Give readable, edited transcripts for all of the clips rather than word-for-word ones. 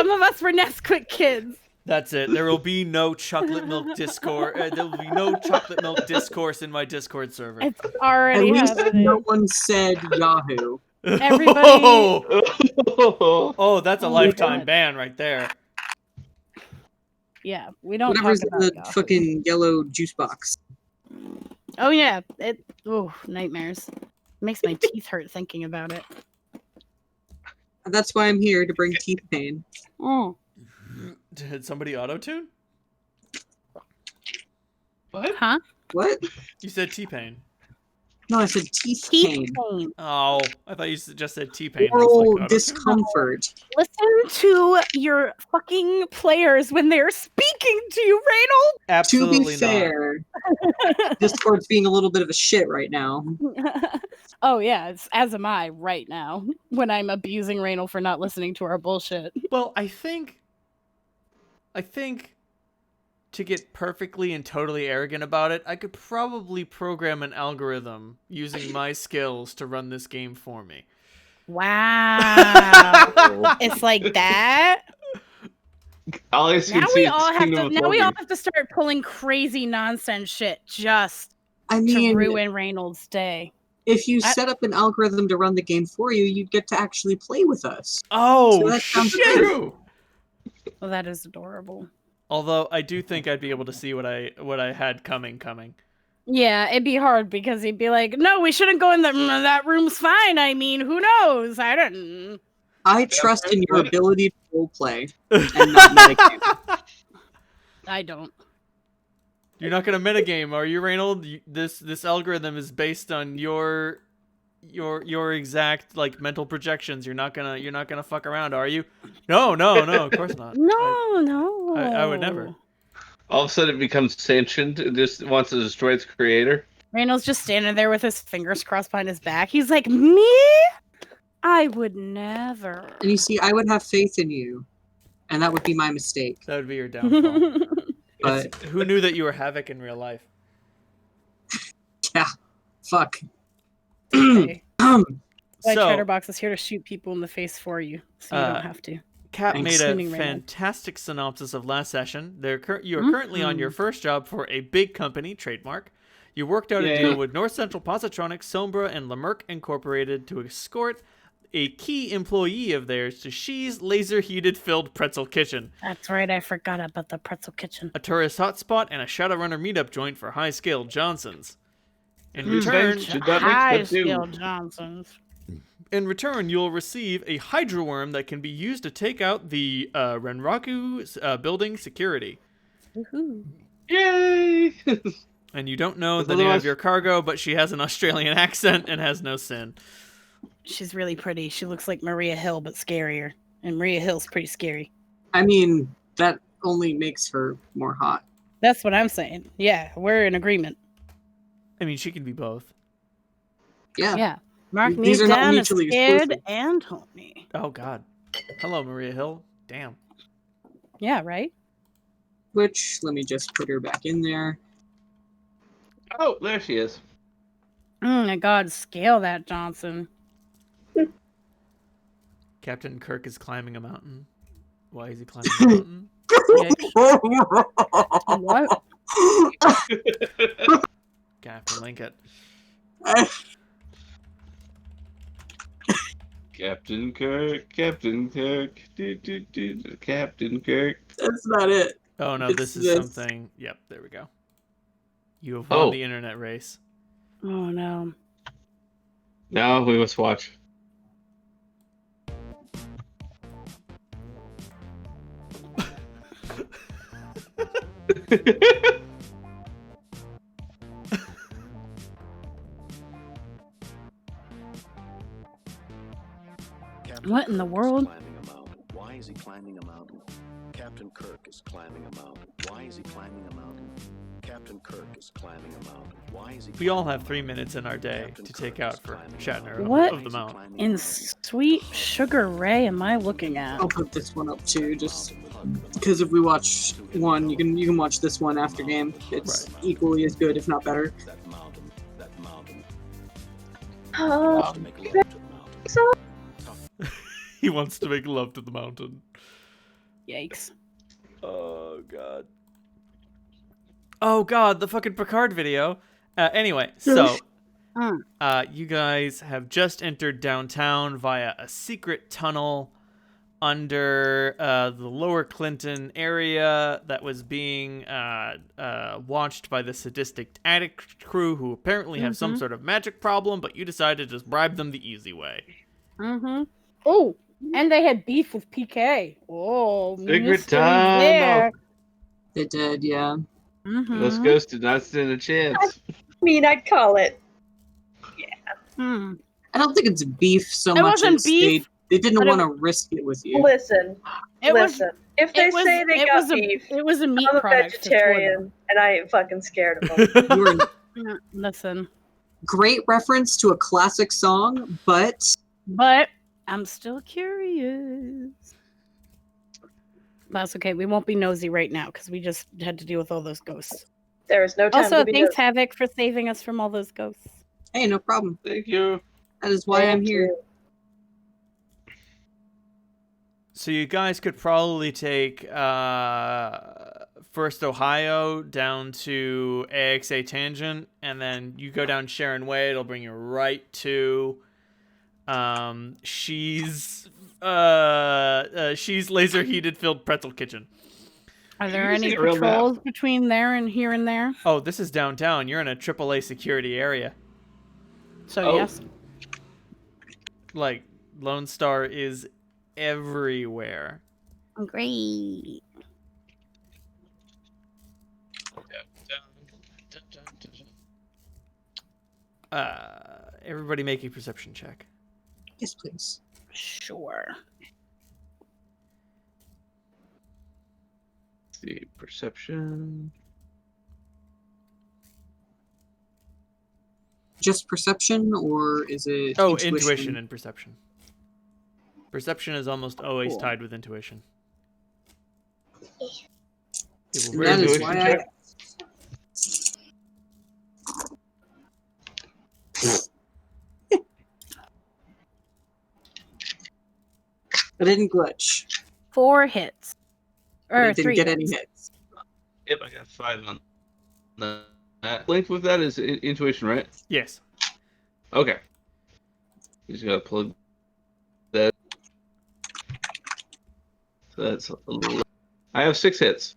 Some of us were Nesquik kids. That's it. There will be no chocolate milk Discord. There will be no chocolate milk discourse in my Discord server. It's already At least happening. no one said Yahoo. Everybody. Oh, that's a Oh my lifetime God. ban right there. Yeah, we don't Whatever's talk in about the Yahoo. fucking yellow juice box. Oh yeah, nightmares. Makes my teeth hurt thinking about it. That's why I'm here, to bring teeth pain. Oh. Did somebody auto-tune? What? Huh? What? You said T-Pain. No, I said teeth Teeth pain. pain. Oh, I thought you just said T-Pain. Oral Like discomfort. Listen to your fucking players when they're speaking to you, Reynold. Absolutely To be fair, Discord's being a little bit of a shit right now. Oh yeah, as am I right now when I'm abusing Reynold for not listening to our bullshit. Well, I think to get perfectly and totally arrogant about it, I could probably program an algorithm using my skills to run this game for me. Wow. It's like that. All I see Now we is all have Kingdom to. of Now we all Loathing. have to start pulling crazy nonsense shit just I to mean, ruin Reynolds' day. if you set up an algorithm to run the game for you, you'd get to actually play with us. Oh, So that sounds shit! True. Well, that is adorable. Although I do think I'd be able to see what I had coming. Yeah, it'd be hard because he'd be like, "No, we shouldn't go in that room's fine. I mean, who knows? I don't." I trust in your ability to roleplay and not metagame. I don't. You're not gonna metagame, are you, Reynold? This algorithm is based on your exact like mental projections. You're not gonna fuck around, are you? No, of course not. No. I would never. All of a sudden it becomes sentient. It just wants to destroy its creator. Reynolds just standing there with his fingers crossed behind his back. He's like, "Me? I would never." And you see, I would have faith in you, and that would be my mistake. That would be your downfall. But Who knew that you were Havoc in real life? yeah, fuck. Okay. Um, My So, Chatterbox is here to shoot people in the face for you, so you don't have to. Cap Thanks. made a Assuming Reynold. fantastic synopsis of last session. You are currently on your first job for a big company, trademark. You worked out a Yay. deal with North Central Positronics, Sombra, and Lamerck Incorporated to escort a key employee of theirs to She's laser-heated filled pretzel kitchen, That's right, I forgot about the pretzel kitchen. a tourist hotspot, and a Shadowrunner meetup joint for high-skilled Johnsons. In return, Did that make High sense too? skill Johnsons. you'll receive a Hydra worm that can be used to take out the Renraku building security. Woohoo. Yay! And you don't know That's the name otherwise- of your cargo, but she has an Australian accent and has no sin. She's really pretty. She looks like Maria Hill, but scarier. And Maria Hill's pretty scary. I mean, that only makes her more hot. That's what I'm saying. Yeah, we're in agreement. I mean, she can be both. Yeah. Yeah. Mark me These are not down as mutually scared exclusive. and homey. Oh, God. Hello, Maria Hill. Damn. Yeah, right? Which, let me just put her back in there. Oh, there she is. Oh my god, scale that, Johnson. Captain Kirk is climbing a mountain. Why is he climbing a mountain? What? Gonna have to link it. Captain Kirk, Captain Kirk, Captain Kirk. That's not it. Oh, no, It's this is this. something. Yep, there we go. You have won the internet race. Oh no. Now we must watch. What in the world? Climbing a mountain. Why is he climbing a mountain? Captain Kirk is climbing a mountain. Why is he climbing a mountain? Captain Kirk is climbing a mountain. Why is he? We all have 3 minutes in our day to take out for Shatner What? of the mountain. In sweet sugar Ray am I looking at? I'll put this one up too, just because if we watch one, you can watch this one after game. It's equally as good, if not better. That mountain. That mountain. Oh, To make love to the mountain. He wants to make love to the mountain. Yikes. Oh god. Oh god, the fucking Picard video. Anyway, so you guys have just entered downtown via a secret tunnel under the Lower Clinton area that was being watched by the sadistic attic crew, who apparently have some sort of magic problem, but you decided to just bribe them the easy way. Oh, and they had beef with PK. Oh, Secret mystery tunnel. there. They did, yeah. Those ghosts did not stand a chance. I mean, I'd call it. Hmm. I don't think it's beef so It much wasn't as beef, they didn't but want to risk it with you. Listen, It was. listen. If they say they got beef, It was a meat I'm a product. vegetarian, and I ain't fucking scared of them. You were Listen, great reference to a classic song, but but I'm still curious. That's okay. We won't be nosy right now because we just had to deal with all those ghosts. There is no time Also, to be thanks nosy. Havoc for saving us from all those ghosts. hey, no problem. Thank you. That is why I'm Thank here. you. So you guys could probably take first Ohio down to AXA Tangent, and then you go down Sharon Way. It'll bring you right to she's laser heated filled pretzel kitchen. Are there Can you any see a real patrols between there and here and there? Oh, this is downtown. You're in a AAA security area. So Oh. yes. Like Lone Star is everywhere. Great. Everybody make a perception check. Yes, please. Sure. Let's see, perception. Just perception, or is it Oh, intuition and perception. Perception is almost always Cool. tied with intuition. It will And that is Intuition why check. I didn't glitch. 4 hits. But Or I didn't 3 get hits. any hits. Yep, I got 5 on that. Linked with that is intuition, right? Yes. Okay. You just gotta plug that. So that's a little. I have 6 hits.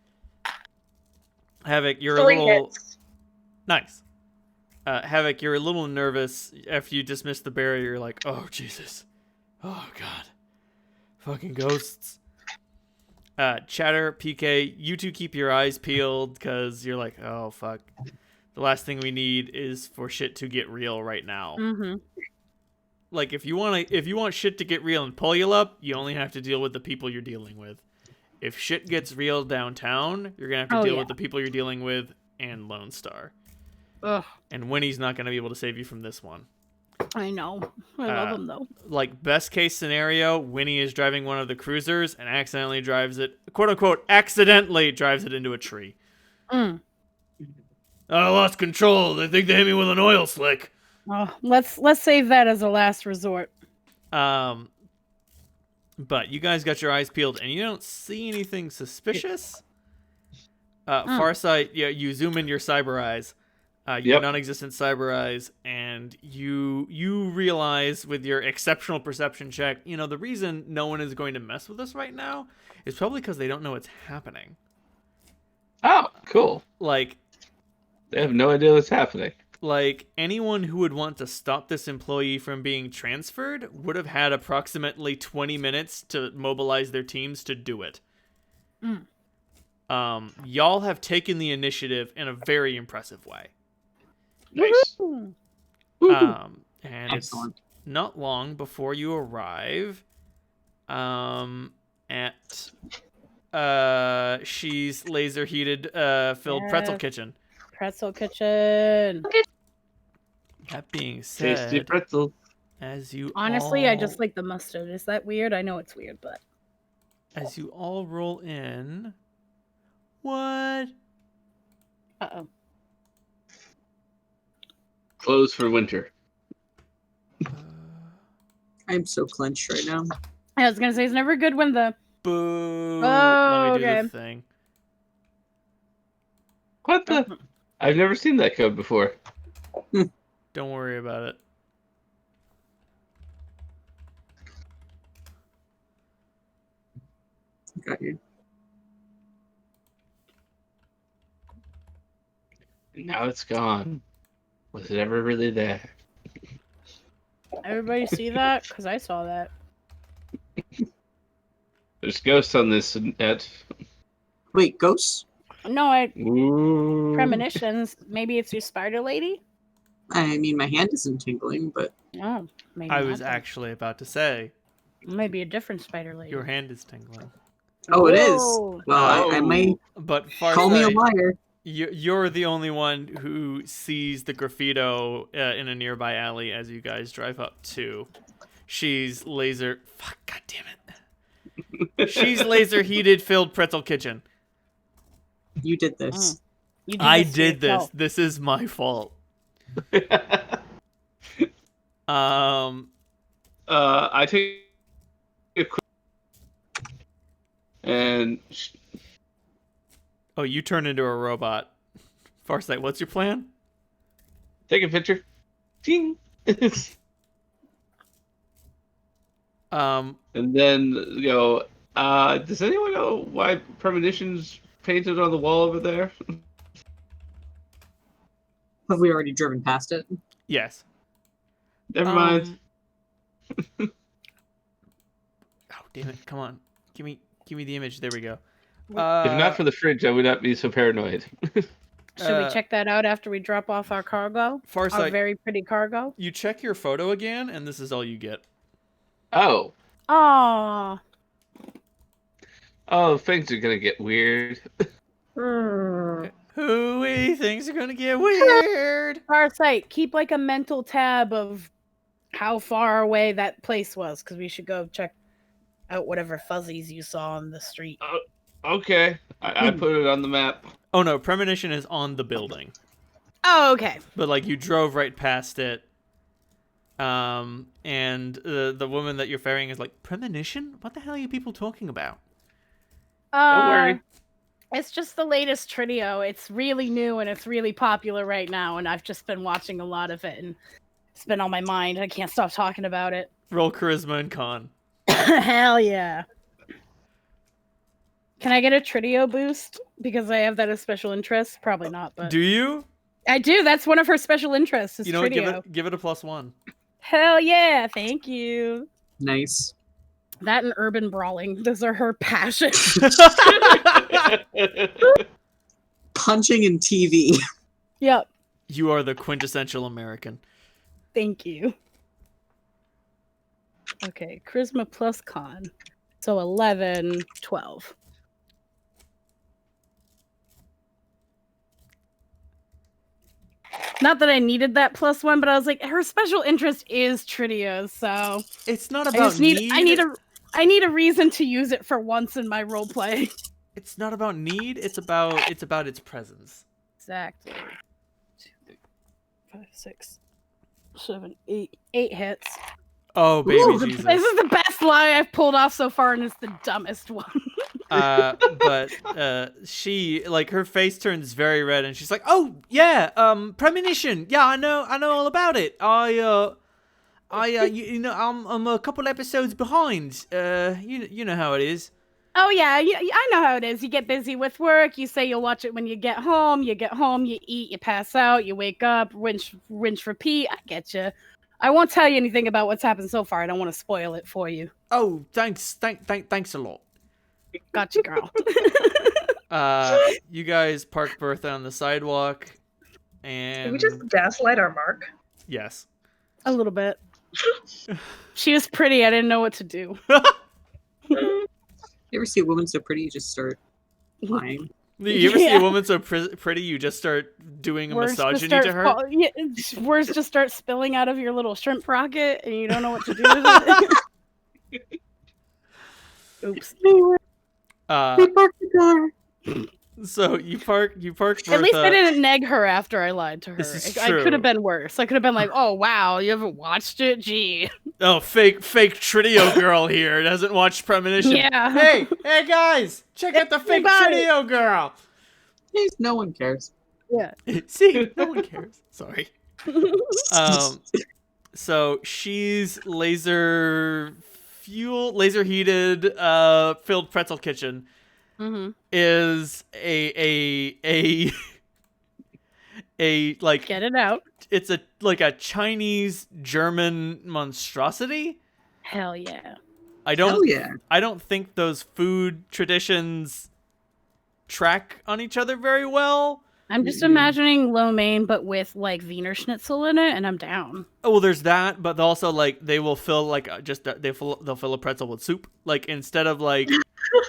Havoc, you're 3 a little hits. nice. Havoc, you're a little nervous after you dismiss the barrier. You're like, oh Jesus, oh God, fucking ghosts. Chatter, PK, you two keep your eyes peeled because you're like, oh fuck, the last thing we need is for shit to get real right now. Mm-hmm. Like if you want shit to get real and pull you up, you only have to deal with the people you're dealing with. If shit gets real downtown, you're gonna have to deal with the people you're dealing with and Lone Star. Ugh, And Winnie's not gonna be able to save you from this one. I know. I love him though. Like best case scenario, Winnie is driving one of the cruisers and accidentally drives it, quote unquote, accidentally drives it into a tree. Mm. I lost control. They think they hit me with an oil slick. Oh, let's save that as a last resort. But you guys got your eyes peeled and you don't see anything suspicious. Farsight, yeah, you zoom in your cyber eyes. Your non-existent cyber eyes, and you realize with your exceptional perception check, you know, the reason no one is going to mess with us right now is probably because they don't know what's happening. Oh, cool. Like, They have no idea what's happening. like anyone who would want to stop this employee from being transferred would have had approximately 20 minutes to mobilize their teams to do it. Y'all have taken the initiative in a very impressive way. Nice. And Excellent. it's not long before you arrive at she's laser heated filled pretzel Yes. kitchen. Pretzel kitchen. That being Tasty said, pretzel. as you Honestly, I all, just like the mustard. Is that weird? I know it's weird, but as you all roll in, what? uh-oh. Clothes for winter. I'm so clenched right now. I was gonna say it's never good when the Boo. Oh, Let me do okay. the thing. What the? I've never seen that code before. Don't worry about it. Got you. Now it's gone. Was it ever really there? Everybody see that? Because I saw that. There's ghosts on this net. Wait, ghosts? No, Ooh. premonitions. Maybe it's your spider lady? I mean, my hand isn't tingling, but Oh, maybe I not was then. actually about to say, Maybe a different spider lady. your hand is tingling. oh, it is. Whoa. Well, I may But call me a Farsight, liar. you're the only one who sees the graffito in a nearby alley as you guys drive up to. She's laser... Fuck, God damn it. She's laser heated filled pretzel kitchen. You did this. You I this to did this. yourself. This is my fault. I take a quick and Oh, you turn into a robot. Farsight, what's your plan? take a picture. Ding. Um, And then go. Does anyone know why premonitions painted on the wall over there? Have we already driven past it? yes. Never mind. Oh, damn it! Come on, give me the image. There we go. If not for the fridge, I would not be so paranoid. Should we check that out after we drop off our cargo? Our Farsight, very pretty cargo? you check your photo again, and this is all you get. Oh, Oh, things are gonna get weird. Hooey, things are gonna get weird. Farsight, keep like a mental tab of how far away that place was, because we should go check out whatever fuzzies you saw on the street. Okay, I put it on the map. Oh no, premonition is on the building, Oh, okay. but like you drove right past it. And the woman that you're ferrying is like, premonition? What the hell are you people talking about? Don't worry. It's just the latest trio. It's really new and it's really popular right now, and I've just been watching a lot of it, and it's been on my mind. I can't stop talking about it. Roll charisma and con. Hell yeah. Can I get a trio boost? Because I have that as special interest? Probably not, but... Do you? I do. That's one of her special interests, is You know what? trio. Give it a +1. Hell yeah. Thank you. Nice. That and urban brawling. Those are her passions. Punching in TV. Yep. You are the quintessential American. Thank you. Okay, charisma plus con. So 11, 12. Not that I needed that +1, but I was like, her special interest is tridios, so It's not I about just need I need a reason to use it for once in my roleplay. It's not about need. It's about its presence. Exactly. 2, 3, 5, 6, 7, 8. 8 hits. Oh baby Ooh, Jesus. This is the best lie I've pulled off so far, and it's the dumbest one. But she, like, her face turns very red, and she's like, "Oh yeah, premonition. Yeah, I know all about it. you know, I'm a couple episodes behind. You know how it is." Oh yeah, I know how it is. You get busy with work. You say you'll watch it when you get home. You get home, you eat, you pass out, you wake up, rinse, repeat. I get you. I won't tell you anything about what's happened so far. I don't want to spoil it for you. Oh, thanks a lot. Gotcha, girl. You guys park Bertha on the sidewalk, and Did we just gaslight our mark? yes. A little bit. She was pretty. I didn't know what to do. You ever see a woman so pretty, you just start lying? You ever see Yeah. a woman so pretty, you just start doing a misogyny to her? Words just start spilling out of your little shrimp rocket, and you don't know what to do with it. Oops. So you park Bertha. At least I didn't neg her after I lied to her. This is I true. could have been worse. I could have been like, "Oh wow, you haven't watched it? Gee." Oh, fake Tritio girl here doesn't watch Premonition. Yeah. Hey guys, check out the fake Everybody. Tritio girl. Please, no one cares. Yeah. See, no one cares. Sorry. So she's laser heated, filled pretzel kitchen Mm-hmm. is a like Get it out. it's a Chinese German monstrosity. Hell yeah. I Hell yeah. don't think those food traditions track on each other very well. I'm just imagining lo mein, but with like Wiener Schnitzel in it, and I'm down. Oh well, there's that, but also like they will fill like they'll fill a pretzel with soup. Like instead of like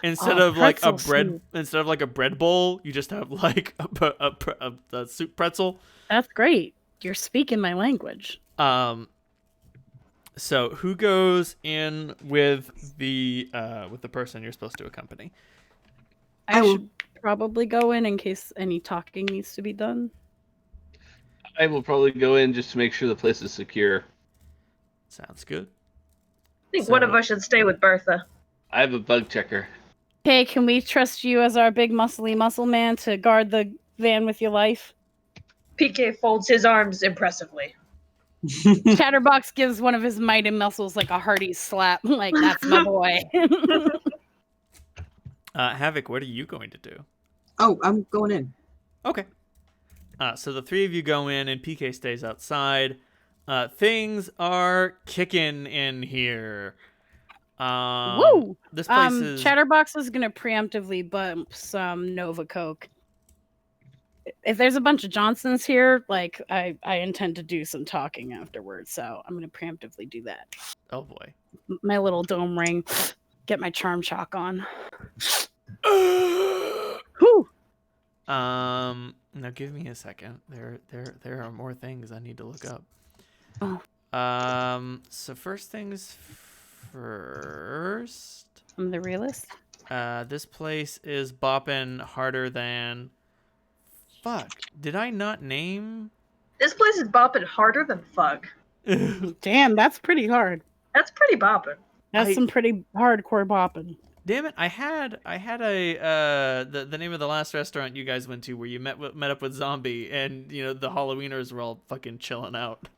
pretzel soup. instead of like a bread bowl, you just have like a soup pretzel. That's great. You're speaking my language. So who goes in with the person you're supposed to accompany? I should probably go in case any talking needs to be done. I will probably go in just to make sure the place is secure. Sounds good. I think one of us should stay with Bertha. I have a bug checker. Hey, can we trust you as our big muscly muscle man to guard the van with your life? PK folds his arms impressively. Chatterbox gives one of his mighty muscles like a hearty slap. Like, that's my boy. Havoc, what are you going to do? Oh, I'm going in. Okay. So the three of you go in, and PK stays outside. Things are kicking in here. Woo! This place is... Chatterbox is gonna preemptively bump some Nova Coke. If there's a bunch of Johnsons here, like I intend to do some talking afterwards, so I'm gonna preemptively do that. Oh boy. My little dome ring. Get my charm chalk on. Whew. Now give me a second. There are more things I need to look up. Oh. So first things first. I'm the realist. This place is bopping harder than... Fuck. Did I not name... This place is bopping harder than fuck. Damn, that's pretty hard. That's pretty bopping. That's some pretty hardcore bopping. Damn it! I had a the name of the last restaurant you guys went to where you met up with Zombie, and you know the Halloweeners were all fucking chilling out.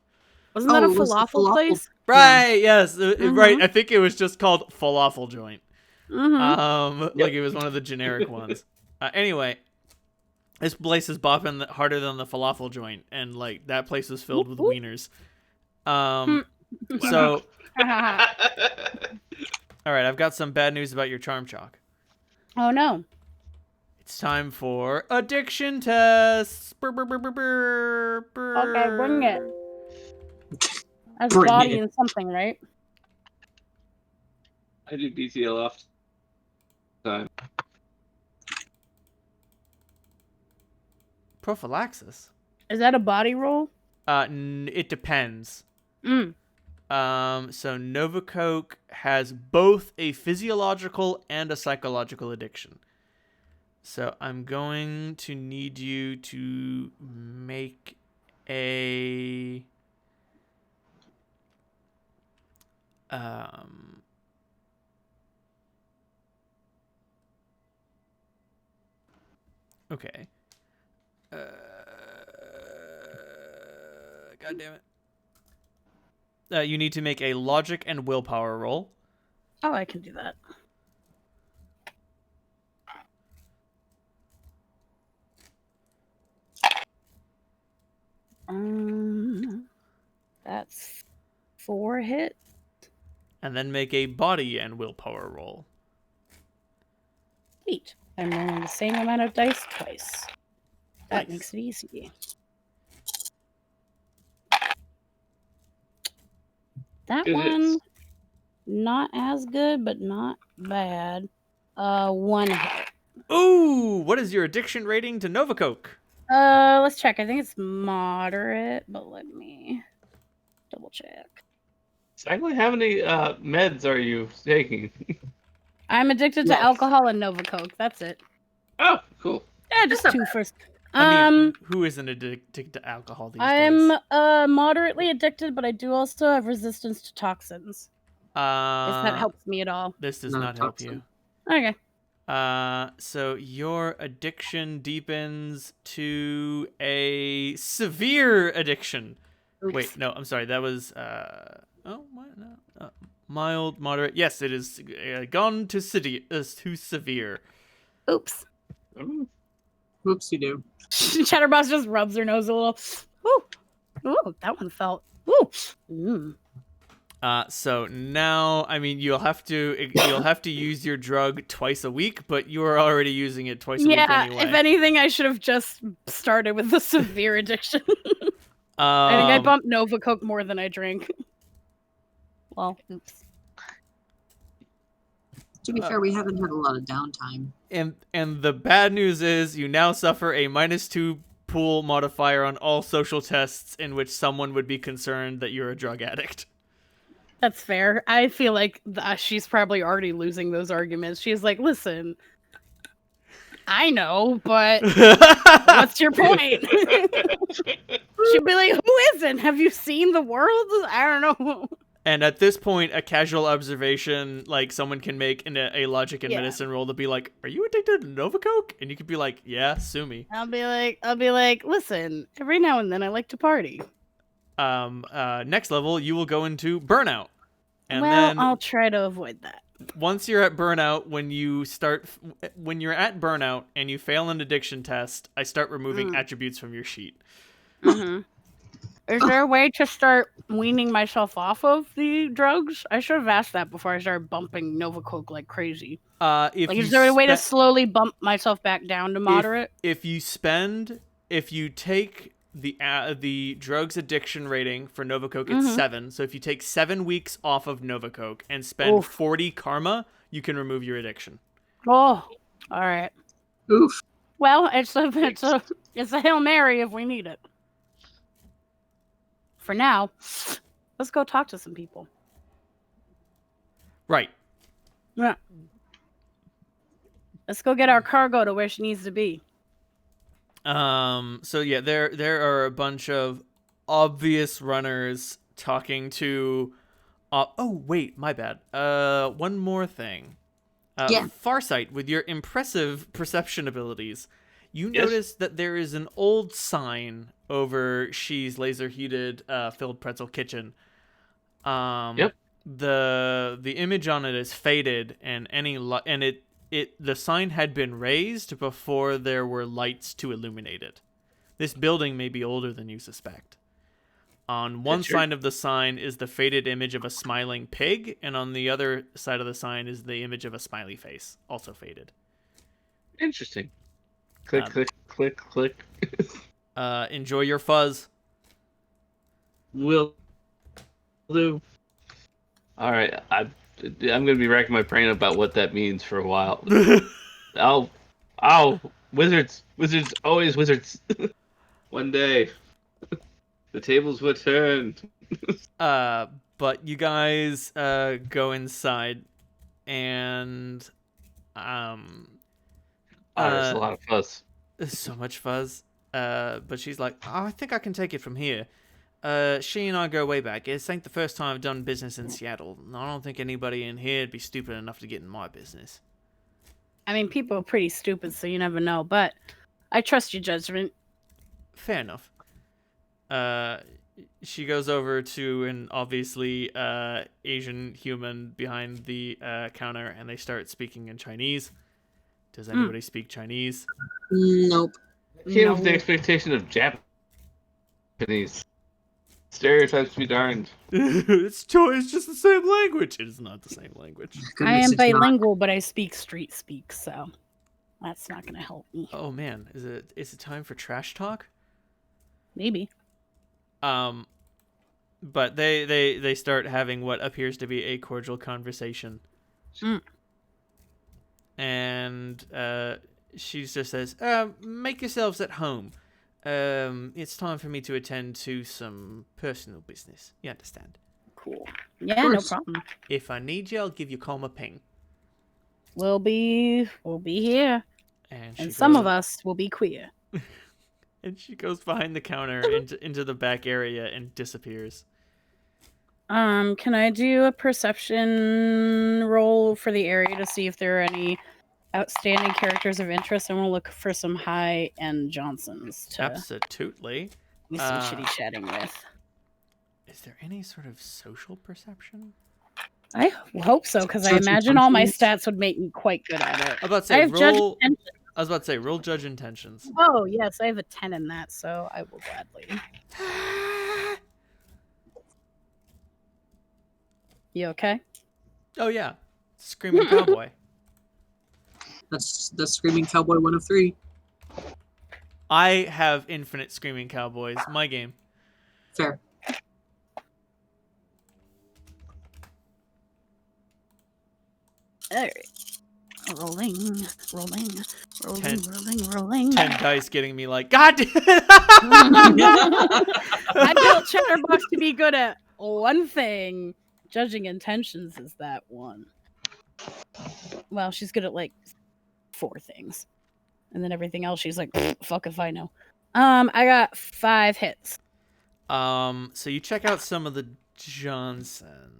Wasn't that a falafel place? Right. Yes. Right. I think it was just called Falafel Joint. Mm-hmm. Like it was one of the generic ones. Anyway, this place is bopping harder than the Falafel Joint, and like that place was filled with wieners. So. All right, I've got some bad news about your charm chalk. Oh no. It's time for addiction tests. Okay, bring it. That's body and something, right? I do BTL off time. Prophylaxis. Is that a body roll? It depends. So Nova Coke has both a physiological and a psychological addiction. So I'm going to need you to make a okay. God damn it. You need to make a logic and willpower roll. Oh, I can do that. That's 4 hits. And then make a body and willpower roll. Sweet. I'm rolling the same amount of dice twice. That Nice. makes it easy. That It one, is. not as good, but not bad. 1 hit. Ooh, what is your addiction rating to Nova Coke? Let's check. I think it's moderate, but let me double check. Exactly how many meds are you taking? I'm addicted to alcohol and Nova Coke. That's it. Oh, cool. Yeah, just That's two not first. I mean, who isn't addicted to alcohol these I'm days? moderately addicted, but I do also have resistance to toxins. If that helps me at all. This does Not not help you. toxin. Okay. So your addiction deepens to a severe addiction. Oops. Wait, no, I'm sorry. That was oh, what? No, mild, moderate. Yes, it is gone to to severe. Oops. Whoopsie do. Chatterbox just rubs her nose a little. Ooh. Ooh, that one felt. Ooh. Mm. So now, I mean, you'll have to use your drug twice a week, but you are already using it twice a week anyway. If anything, I should have just started with the severe addiction. I think I bumped Nova Coke more than I drink. Well, oops. To be fair, we haven't had a lot of downtime. And the bad news is you now suffer a -2 pool modifier on all social tests in which someone would be concerned that you're a drug addict. That's fair. I feel like she's probably already losing those arguments. She's like, listen, I know, but what's your point? She'd be like, who isn't? Have you seen the world? I don't know. And at this point, a casual observation, like someone can make in a logic and medicine roll to be like, "Are you addicted to Nova Coke?" And you could be like, "Yeah, sue me." I'll be like, listen, every now and then I like to party. Next level, you will go into burnout, and well, then I'll try to avoid that. once you're at burnout, when you're at burnout and you fail an addiction test, I start removing attributes from your sheet. Mm-hmm. Is there a way to start weaning myself off of the drugs? I should have asked that before I started bumping Nova Coke like crazy. Is there a way to slowly bump myself back down to moderate? If you take the drugs addiction rating for Nova Coke, it's 7. So if you take 7 weeks off of Nova Coke and spend 40 karma, you can remove your addiction. Oh, all right. Oof. Well, it's a Hail Mary if we need it. For now, let's go talk to some people. Right. Yeah. Let's go get our cargo to where she needs to be. So yeah, there are a bunch of obvious runners talking to oh wait, my bad. One more thing. Farsight, with your impressive perception abilities, you notice that there is an old sign over She's laser heated filled pretzel kitchen. The image on it is faded, and the sign had been raised before there were lights to illuminate it. This building may be older than you suspect. On one side of the sign is the faded image of a smiling pig, and on the other side of the sign is the image of a smiley face, also faded. Interesting. Click, click, click, click. Enjoy your fuzz. Will do. All right, I'm gonna be racking my brain about what that means for a while. Wizards, always wizards. One day, the tables will turn. But you guys go inside, and there's a lot of fuzz. There's so much fuzz. But she's like, oh, I think I can take it from here. She and I go way back. This ain't the first time I've done business in Seattle. I don't think anybody in here would be stupid enough to get in my business. I mean, people are pretty stupid, so you never know. But I trust your judgment. Fair enough. She goes over to an obviously Asian human behind the counter, and they start speaking in Chinese. Does anybody speak Chinese? Nope. Came with the expectation of Japanese. Stereotypes be darned. It's just the same language. It is not the same language. I am bilingual, but I speak street speak, so that's not going to help me. Oh man, is it time for trash talk? Maybe. But they start having what appears to be a cordial conversation. And she just says, make yourselves at home. It's time for me to attend to some personal business. You understand? Cool. Yeah, no problem. If I need you, I'll give you a call, a ping. We'll be here. And some of us will be queer. And she goes behind the counter into the back area and disappears. Can I do a perception roll for the area to see if there are any outstanding characters of interest? And we'll look for some high-end Johnsons to Absolutely. do some shitty chatting with. Is there any sort of social perception? I hope so, because I Judge imagine all my intentions? stats would make me quite good at it. I was about to I say have judge roll. intentions. I was about to say roll judge intentions. Oh, yes, I have a 10 in that, so I will gladly. You okay? Oh yeah, screaming cowboy. That's Screaming Cowboy 1 of 3. I have infinite screaming cowboys. My game. Fair. All right. Rolling. 10 dice getting me like, God damn it! I built Chatterbox to be good at one thing. Judging intentions is that one. Well, she's good at like 4 things. And then everything else she's like, fuck if I know. I got 5 hits. So you check out some of the Johnsons.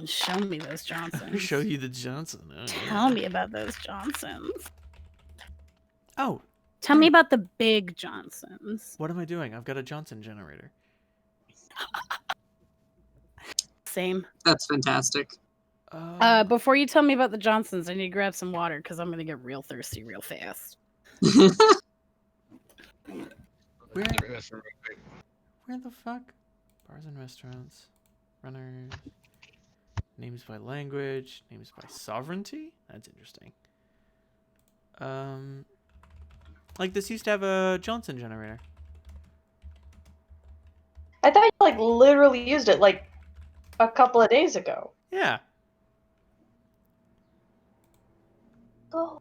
Show me those Johnsons. Show you the Johnson. Oh, Tell me about those Johnsons. Oh, Tell me about the big Johnsons. what am I doing? I've got a Johnson generator. Same. That's fantastic. Before you tell me about the Johnsons, I need to grab some water because I'm gonna get real thirsty real fast. Where the fuck? Bars and restaurants, runners, names by language, names by sovereignty. That's interesting. Like this used to have a Johnson generator. I thought you like literally used it like a couple of days ago. Yeah. Oh.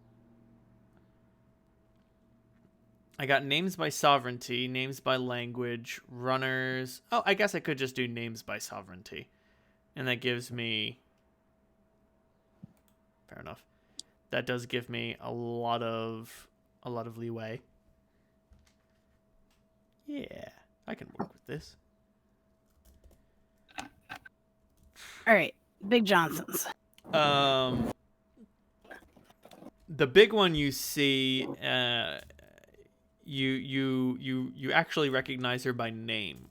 I got names by sovereignty, names by language, runners. Oh, I guess I could just do names by sovereignty. And that gives me... Fair enough. That does give me a lot of leeway. Yeah, I can work with this. All right, Big Johnsons. The big one you see, you actually recognize her by name.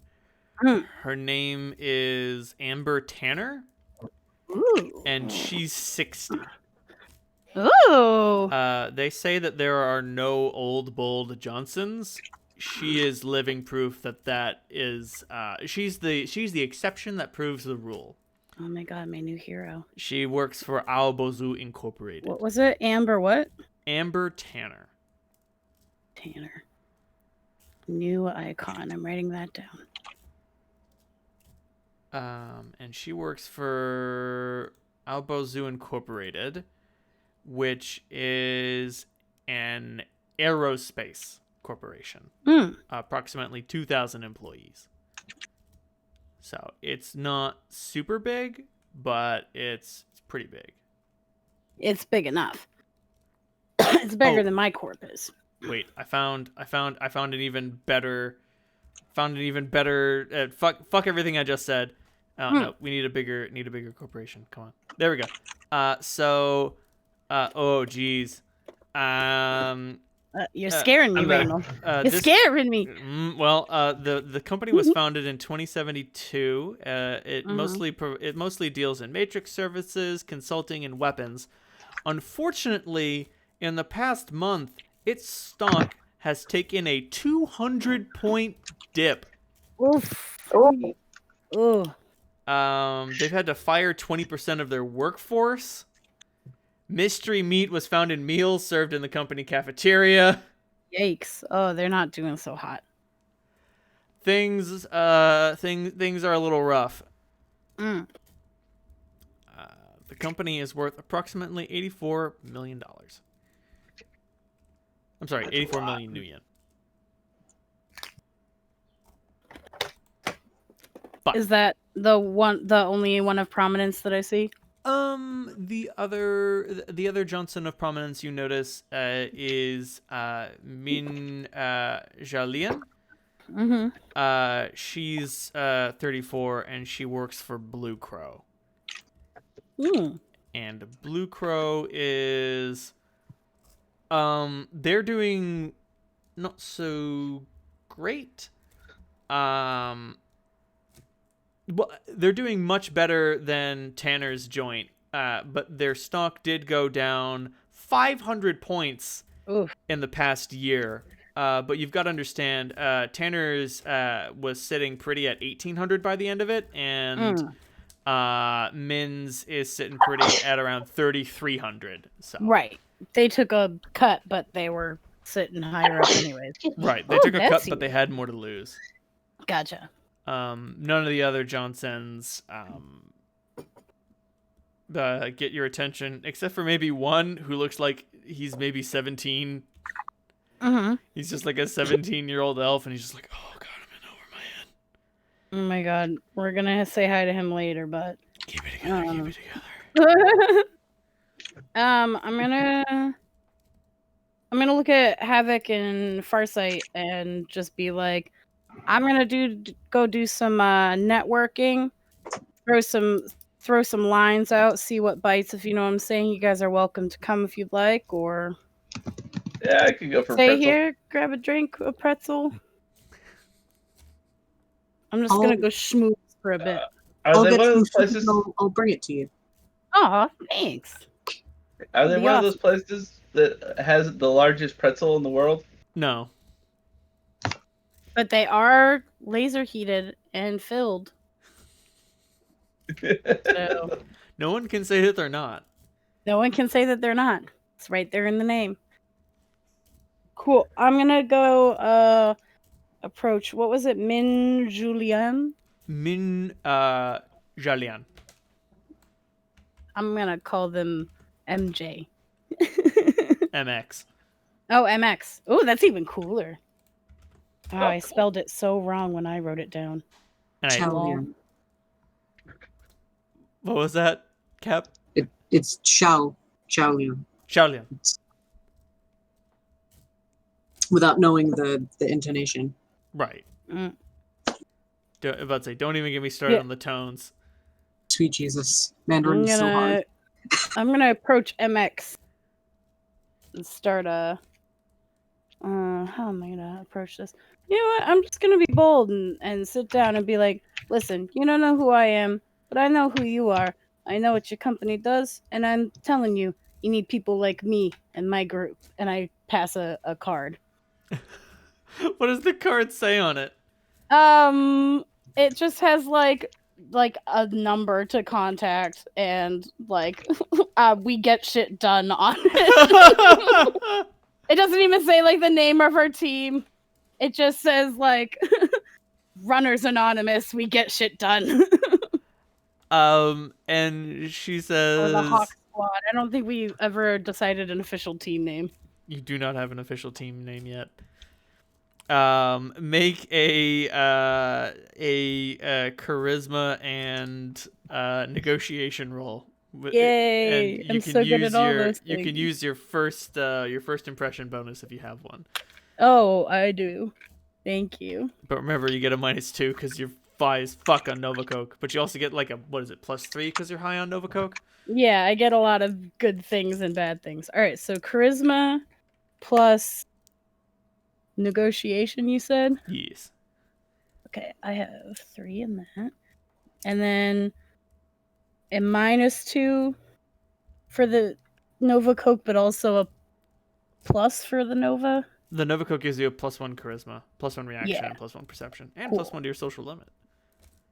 Her name is Amber Tanner. Ooh. And she's 60. Ooh. They say that there are no old bold Johnsons. She is living proof that is she's the exception that proves the rule. Oh my god, my new hero. She works for Aobozu Incorporated. What was it? Amber what? Amber Tanner. Tanner. New icon. I'm writing that down. And she works for Aobozu Incorporated, which is an aerospace corporation. Approximately 2,000 employees. So it's not super big, but it's pretty big. It's big enough. It's bigger than my corp is. Wait, I found an even better. Fuck everything I just said. No, we need a bigger corporation. Come on, there we go. Oh geez. You're scaring me, Randall. You're scaring me. The company was founded in 2072. It mostly deals in matrix services, consulting, and weapons. Unfortunately, in the past month, its stock has taken a 200-point dip. Oof. Ooh. They've had to fire 20% of their workforce. Mystery meat was found in meals served in the company cafeteria. Yikes. Oh, they're not doing so hot. Things are a little rough. The company is worth approximately $84 million. I'm sorry, 84 million new yen. But is that the only one of prominence that I see? The other Johnson of prominence you notice is Min Jalian. Mm-hmm. She's 34 and she works for Blue Crow. And Blue Crow is they're doing not so great. Well, they're doing much better than Tanner's joint, but their stock did go down 500 points in the past year. But you've got to understand, Tanner's was sitting pretty at 1,800 by the end of it, and Min's is sitting pretty at around 3,300. So Right. They took a cut, but they were sitting higher up anyways. right, they took a cut, but they had more to lose. Gotcha. None of the other Johnsons get your attention, except for maybe one who looks like he's maybe 17. Mm-hmm. He's just like a 17-year-old elf, and he's just like, oh god, I'm in over my head. Oh my god, we're gonna say hi to him later, but Keep it together. I'm gonna look at Havoc and Farsight and just be like, I'm gonna go do some networking, throw some lines out, see what bites, if you know what I'm saying. You guys are welcome to come if you'd like, or Yeah, I could go for stay pretzel. here, grab a drink, a pretzel. I'm just gonna go schmooze for a bit. Are they one of those places? I'll bring it to you. Oh, thanks. Are they Be one of awesome. those places that has the largest pretzel in the world? No. But they are laser heated and filled. So No one can say that they're not. no one can say that they're not. It's right there in the name. Cool. I'm gonna go approach, what was it? Min Julian? Min Jalian. I'm gonna call them MJ. MX. Oh, MX. Oh, that's even cooler. Oh, I spelled it so wrong when I wrote it down. Chaolian. What was that, Cap? It's Chaolian. Shaolian. Without knowing the intonation. Right. Mm. About to say, don't even get me started on the tones. Sweet Jesus. Mandarin is so hard. I'm gonna approach MX and start how am I gonna approach this? You know what? I'm just gonna be bold and sit down and be like, listen, you don't know who I am, but I know who you are. I know what your company does, and I'm telling you, you need people like me and my group. And I pass a card. What does the card say on it? It just has like a number to contact and like we get shit done on it. It doesn't even say like the name of our team. It just says like Runners Anonymous, we get shit done. And she says, or the Hawk Squad. I don't think we ever decided an official team name. You do not have an official team name yet. Make a charisma and negotiation roll. Yay! And I'm so good at all those things. You can use your first impression bonus if you have one. Oh, I do. Thank you. But remember, you get a -2 because you're high as fuck on Nova Coke. But you also get like a +3 because you're high on Nova Coke. Yeah, I get a lot of good things and bad things. All right, so charisma plus negotiation, you said? Yes. Okay, I have 3 in that. And then a -2 for the Nova Coke, but also a plus for the Nova. The Nova Coke gives you a +1 charisma, +1 reaction, Yeah. and +1 perception, and Cool. +1 to your social limit.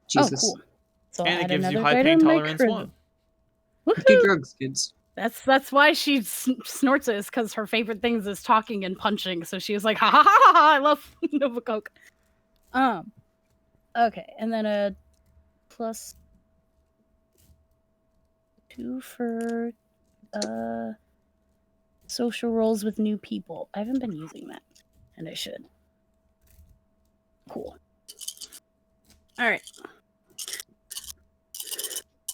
Jesus. Oh, cool. So And I'll it add gives you another high die pain to my tolerance charisma. 1. Take drugs, kids. That's why she snorts it, because her favorite things is talking and punching. So she was like, ha ha ha ha, ha I love Nova Coke. Okay, and then a +2 for social roles with new people. I haven't been using that, and I should. Cool. All right.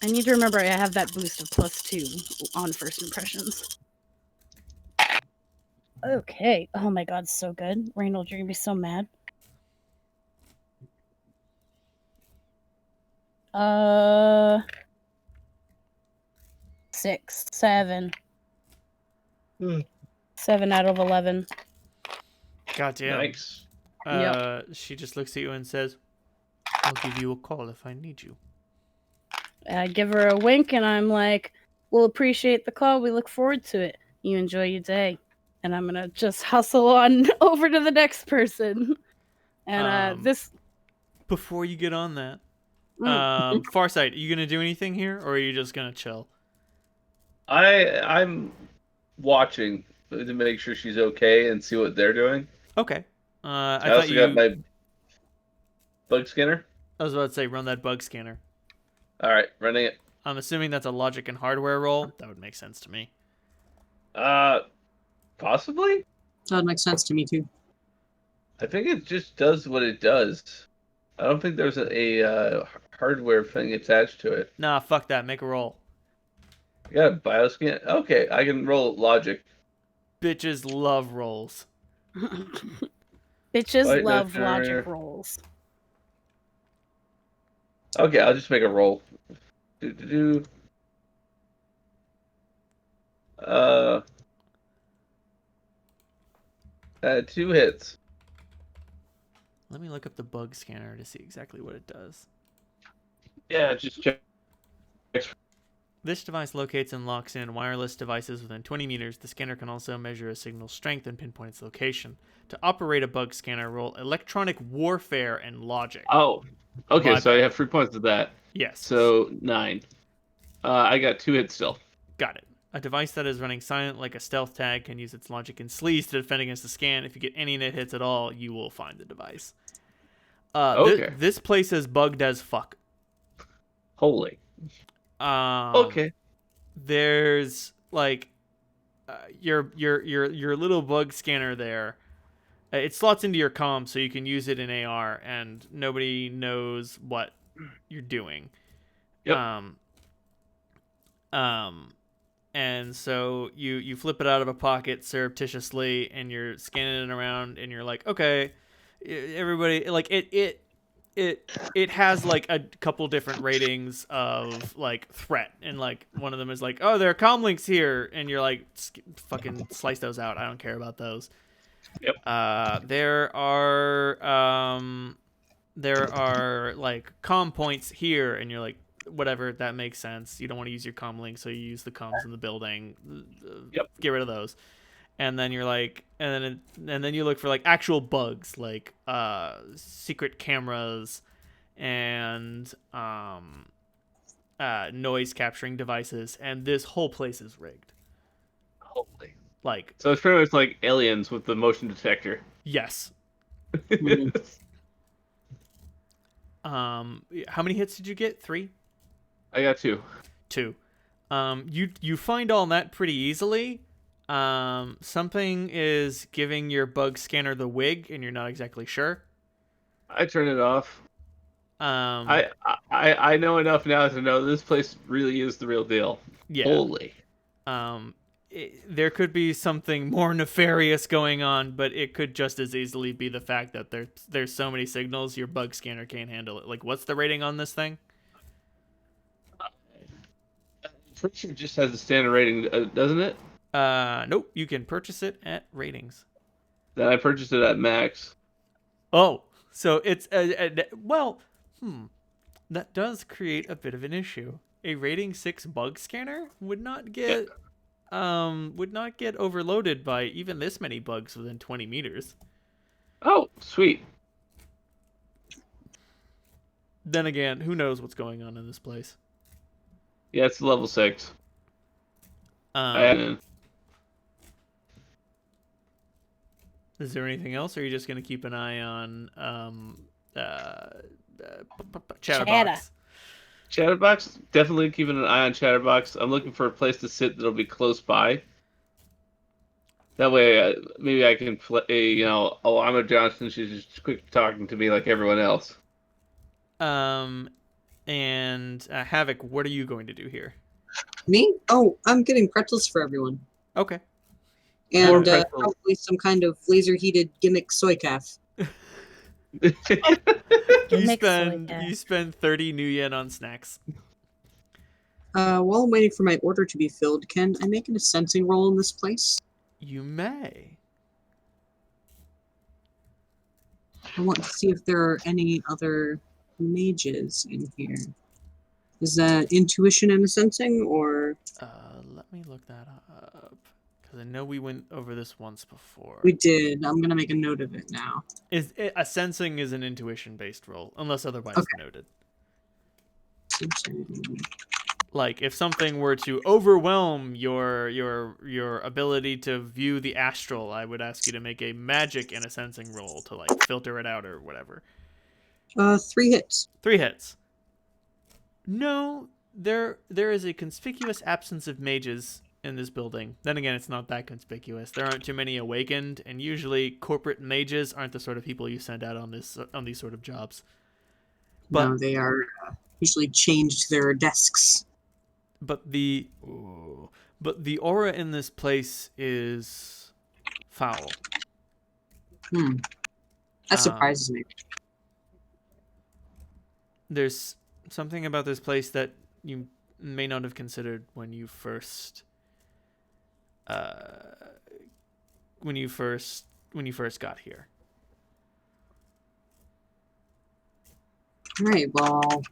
I need to remember I have that boost of +2 on first impressions. Okay. Oh my god, so good. Reynold, you're gonna be so mad. 6, 7. 7 out of 11. Goddamn. Nice. She just looks at you and says, "I'll give you a call if I need you." I give her a wink and I'm like, we'll appreciate the call. We look forward to it. You enjoy your day. And I'm going to just hustle on over to the next person. And this. Before you get on that, Mm. Farsight, are you gonna do anything here, or are you just gonna chill? I'm watching to make sure she's okay and see what they're doing. Okay. I I thought also got my bug scanner. I was about to say run that bug scanner. All right, running it. I'm assuming that's a logic and hardware roll. That would make sense to me. Possibly. That makes sense to me too. I think it just does what it does. I don't think there's a hardware thing attached to it. Nah, fuck that. Make a roll. You got a bioscan? Okay, I can roll logic. Bitches love rolls. Bitches Light love measure. logic rolls. Okay, I'll just make a roll. Uh, 2 hits. Let me look up the bug scanner to see exactly what it does. Yeah, just check. This device locates and locks in wireless devices within 20 meters. The scanner can also measure a signal's strength and pinpoint its location. To operate a bug scanner, roll electronic warfare and logic. Oh, okay, My so I bad. have 3 points of that. Yes. So 9. I got 2 hits still. Got it. A device that is running silent like a stealth tag can use its logic and sleaze to defend against the scan. If you get any net hits at all, you will find the device. Okay. This place is bugged as fuck. Holy. Okay. There's like your little bug scanner there. It slots into your comm so you can use it in AR, and nobody knows what you're doing. Yep. And so you flip it out of a pocket surreptitiously, and you're scanning it around, and you're like, okay, everybody, like it has like a couple different ratings of like threat, and like one of them is like, oh, there are comm links here, and you're like, fucking slice those out. I don't care about those. Yep. There are like comm points here, and you're like, whatever, that makes sense. You don't want to use your comm link, so you use the comms in the building. Yep. Get rid of those. And then you're like, and then you look for like actual bugs, like secret cameras and noise capturing devices, and this whole place is rigged. Holy. Like, So it's pretty much like aliens with the motion detector. yes. Mhm. How many hits did you get? 3? I got 2. 2. You find all that pretty easily. Something is giving your bug scanner the wig, and you're not exactly sure. I turned it off. I know enough now to know this place really is the real deal. Yeah. Holy. There could be something more nefarious going on, but it could just as easily be the fact that there's so many signals your bug scanner can't handle it. Like, what's the rating on this thing? Pretty sure it just has a standard rating, doesn't it? Nope. You can purchase it at ratings. Then I purchased it at max. Oh, so it's well, that does create a bit of an issue. A rating 6 bug scanner would not get overloaded by even this many bugs within 20 meters. Oh, sweet. Then again, who knows what's going on in this place? Yeah, it's level 6. Is there anything else, or are you just going to keep an eye on Chatterbox? Chatterbox? Definitely keeping an eye on Chatterbox. I'm looking for a place to sit that'll be close by. That way, maybe I can play, oh, I'm a Johnson, she's just quick talking to me like everyone else. And Havoc, what are you going to do here? Me? Oh, I'm getting pretzels for everyone. Okay. More And pretzels. probably some kind of laser-heated gimmick soy calf. You spend 30 new yen on snacks. While I'm waiting for my order to be filled, can I make a sensing roll in this place? You may. I want to see if there are any other mages in here. Is that intuition and a sensing, or Let me look that up. Because I know we went over this once before. we did? I'm gonna make a note of it now. A sensing is an intuition-based roll, unless otherwise noted. Sensing. Like, if something were to overwhelm your ability to view the astral, I would ask you to make a magic and a sensing roll to, like, filter it out or whatever. 3 hits. 3 hits. No, there is a conspicuous absence of mages in this building. Then again, it's not that conspicuous. There aren't too many awakened, and usually corporate mages aren't the sort of people you send out on these sort of jobs. But No, they are usually chained to their desks. But the aura in this place is foul. That surprises me. There's something about this place that you may not have considered when you first got here. All right, well, I'll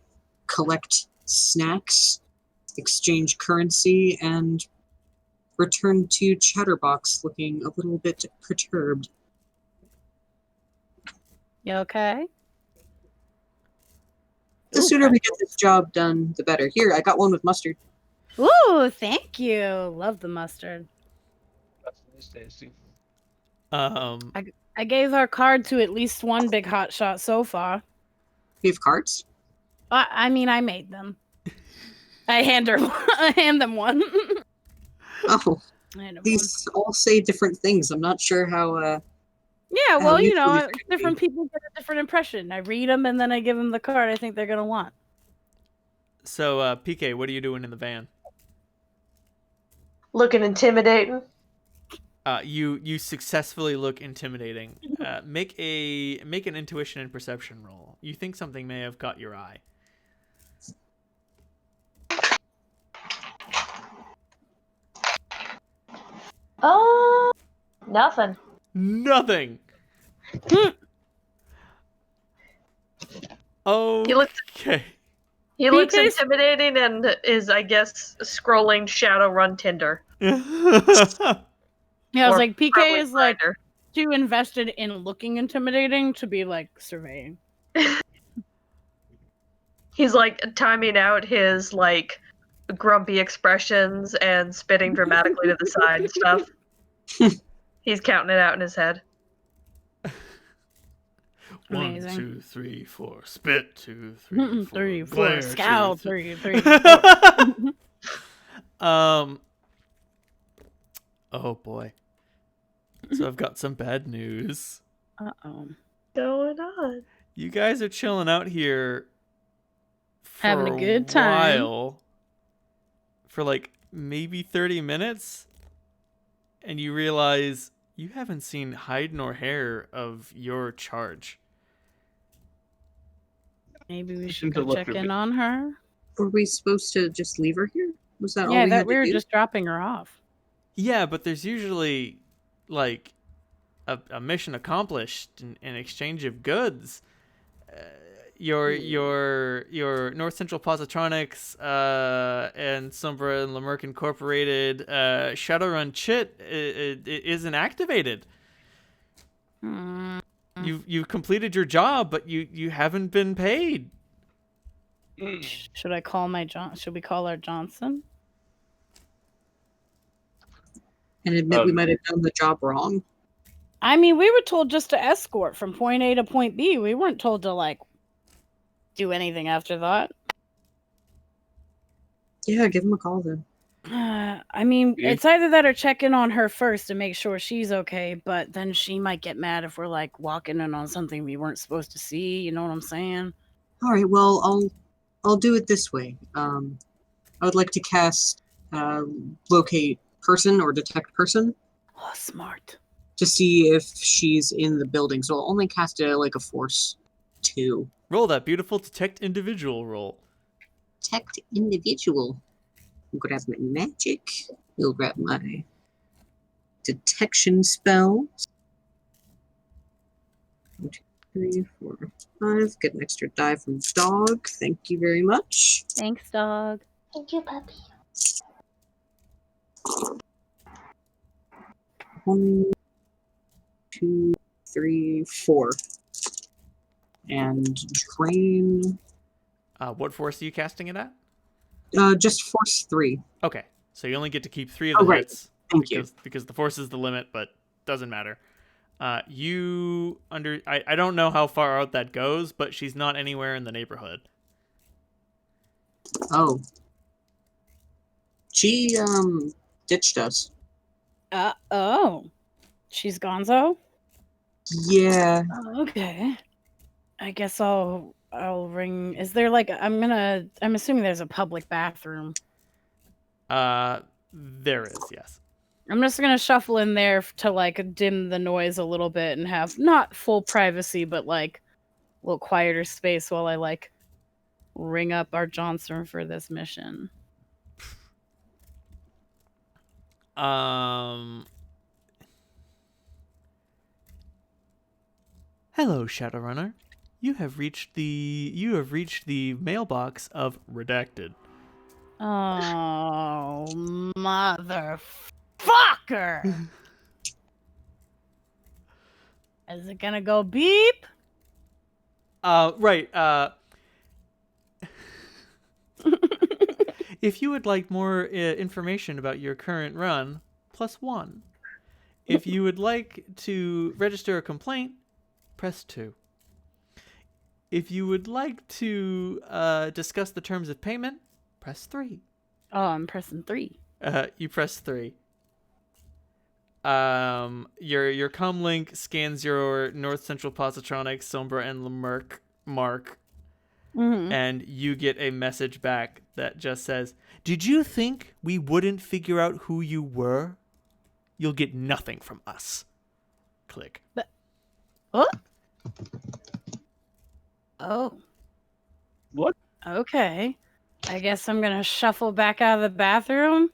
collect snacks, exchange currency, and return to Chatterbox looking a little bit perturbed. You okay? The sooner we get this job done, the better. Here, I got one with mustard. Ooh, thank you. Love the mustard. That's tasty. I gave our card to at least one big hot shot so far. We have cards? I mean, I made them. I hand them one. Oh, I hand them these all say different things. I'm not sure how. yeah, well, you mutually know, different people get a different impression. I read them and then I give them the card I think they're gonna want. So, PK, what are you doing in the van? Looking intimidating. You successfully look intimidating. Make an intuition and perception roll. You think something may have caught your eye. Nothing. Nothing. Oh. Okay. He looks PK's intimidating and is, I guess, scrolling Shadowrun Tinder. Yeah, I was Or like, PK probably is like Grindr. too invested in looking intimidating to be like surveying. He's like timing out his like grumpy expressions and spitting dramatically to the side and stuff. He's counting it out in his head. 1, Amazing. 2, 3, 4. Spit. 2, 3, 4. 3, 4. glare, Scowl. 2, 3, 4. Oh boy. So I've got some bad news. Uh-oh. Going on. You guys are chilling out here for Having a good time. while, for like maybe 30 minutes, and you realize you haven't seen hide nor hair of your charge. Maybe we Seem should to go look check for in me. on her. Were we supposed to just leave her here? Was that all Yeah, we that had we to were do? just dropping her off. Yeah, but there's usually like a mission accomplished in exchange of goods. Your North Central Positronics and Sombra and Lamerck Incorporated Shadowrun chit isn't activated. You've completed your job, but you haven't been paid. Should I call Should we call her Johnson? And admit we might have done the job wrong? I mean, we were told just to escort from point A to point B. We weren't told to like do anything after that. Yeah, give him a call then. I mean, it's either that or check in on her first to make sure she's okay, but then she might get mad if we're like walking in on something we weren't supposed to see. You know what I'm saying? All right, well, I'll I'll do it this way. I would like to cast locate person or detect person Oh, smart. to see if she's in the building. So I'll only cast it like a force 2. Roll that beautiful detect individual roll. Detect individual. I'll grab my magic. We'll grab my detection spell. 1, 2, 3, 4, 5. Get an extra die from dog. Thank you very much. Thanks, dog. Thank you, puppy. 1, 2, 3, 4. And drain. What force are you casting it at? Just force 3. Okay, so you only get to keep 3 of the Oh, right. hits Thank you. because the force is the limit, but doesn't matter. I don't know how far out that goes, but she's not anywhere in the neighborhood. Oh. She ditched us. Oh. She's gonzo? Yeah. Oh, okay. I guess I'll ring. Is there like I'm assuming there's a public bathroom. There is, yes. I'm just gonna shuffle in there to like dim the noise a little bit and have not full privacy, but like a little quieter space while I like ring up our Johnson for this mission. Hello, Shadowrunner. You have reached the mailbox of Redacted. Oh, motherfucker! Is it gonna go beep? Right. If you would like more information about your current run, +1. If you would like to register a complaint, press 2. If you would like to discuss the terms of payment, press 3. Oh, I'm pressing 3. You press 3. Your comlink scans your North Central Positronics, Sombra, and Lemerk mark, and you get a message back that just says, "Did you think we wouldn't figure out who you were? You'll get nothing from us." Click. Oh. Oh. What? Okay. I guess I'm gonna shuffle back out of the bathroom.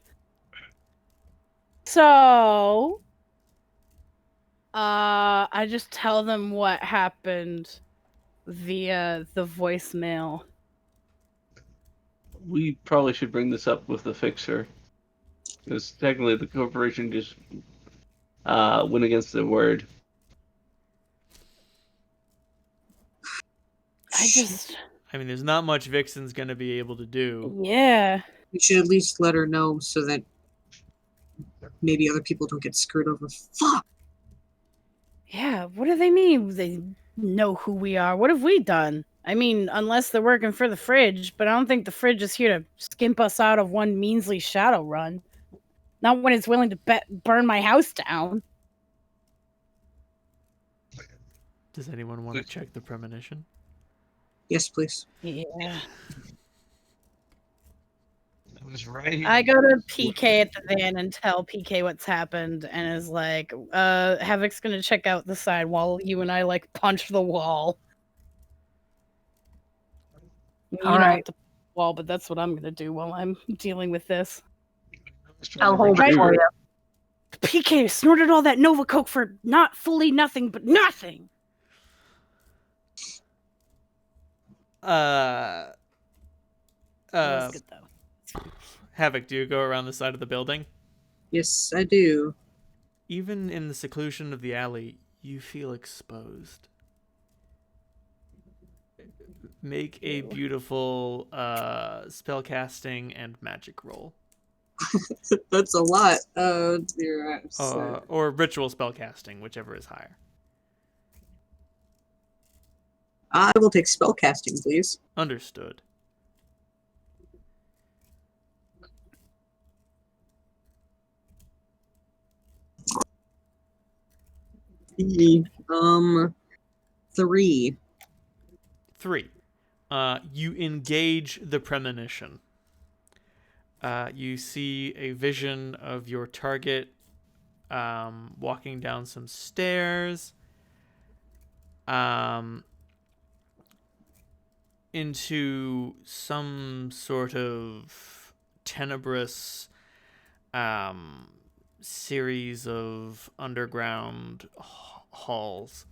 So, I just tell them what happened via the voicemail. We probably should bring this up with the fixer. Because technically the corporation just went against their word. I mean, there's not much Vixen's gonna be able to do. Yeah. We should at least let her know so that maybe other people don't get screwed over. Fuck! Yeah, what do they mean? They know who we are. What have we done? I mean, unless they're working for the fridge, but I don't think the fridge is here to skimp us out of one measly Shadowrun. Not when it's willing to burn my house down. Does anyone want to check the premonition? Yes, please. Yeah. I was right here. I go to PK at the van and tell PK what's happened and is like, Havoc's gonna check out the side while you and I like punch the wall. All right. The wall, but that's what I'm gonna do while I'm dealing with this. I'll hold it Right. for you. PK snorted all that Nova Coke for not fully nothing, but nothing. It was good though. Havoc, do you go around the side of the building? Yes, I do. Even in the seclusion of the alley, you feel exposed. Make a beautiful spellcasting and magic roll. That's a lot. Or ritual spellcasting, whichever is higher. I will take spellcasting, please. Understood. Three. 3. you engage the premonition. You see a vision of your target walking down some stairs into some sort of tenebrous series of underground halls.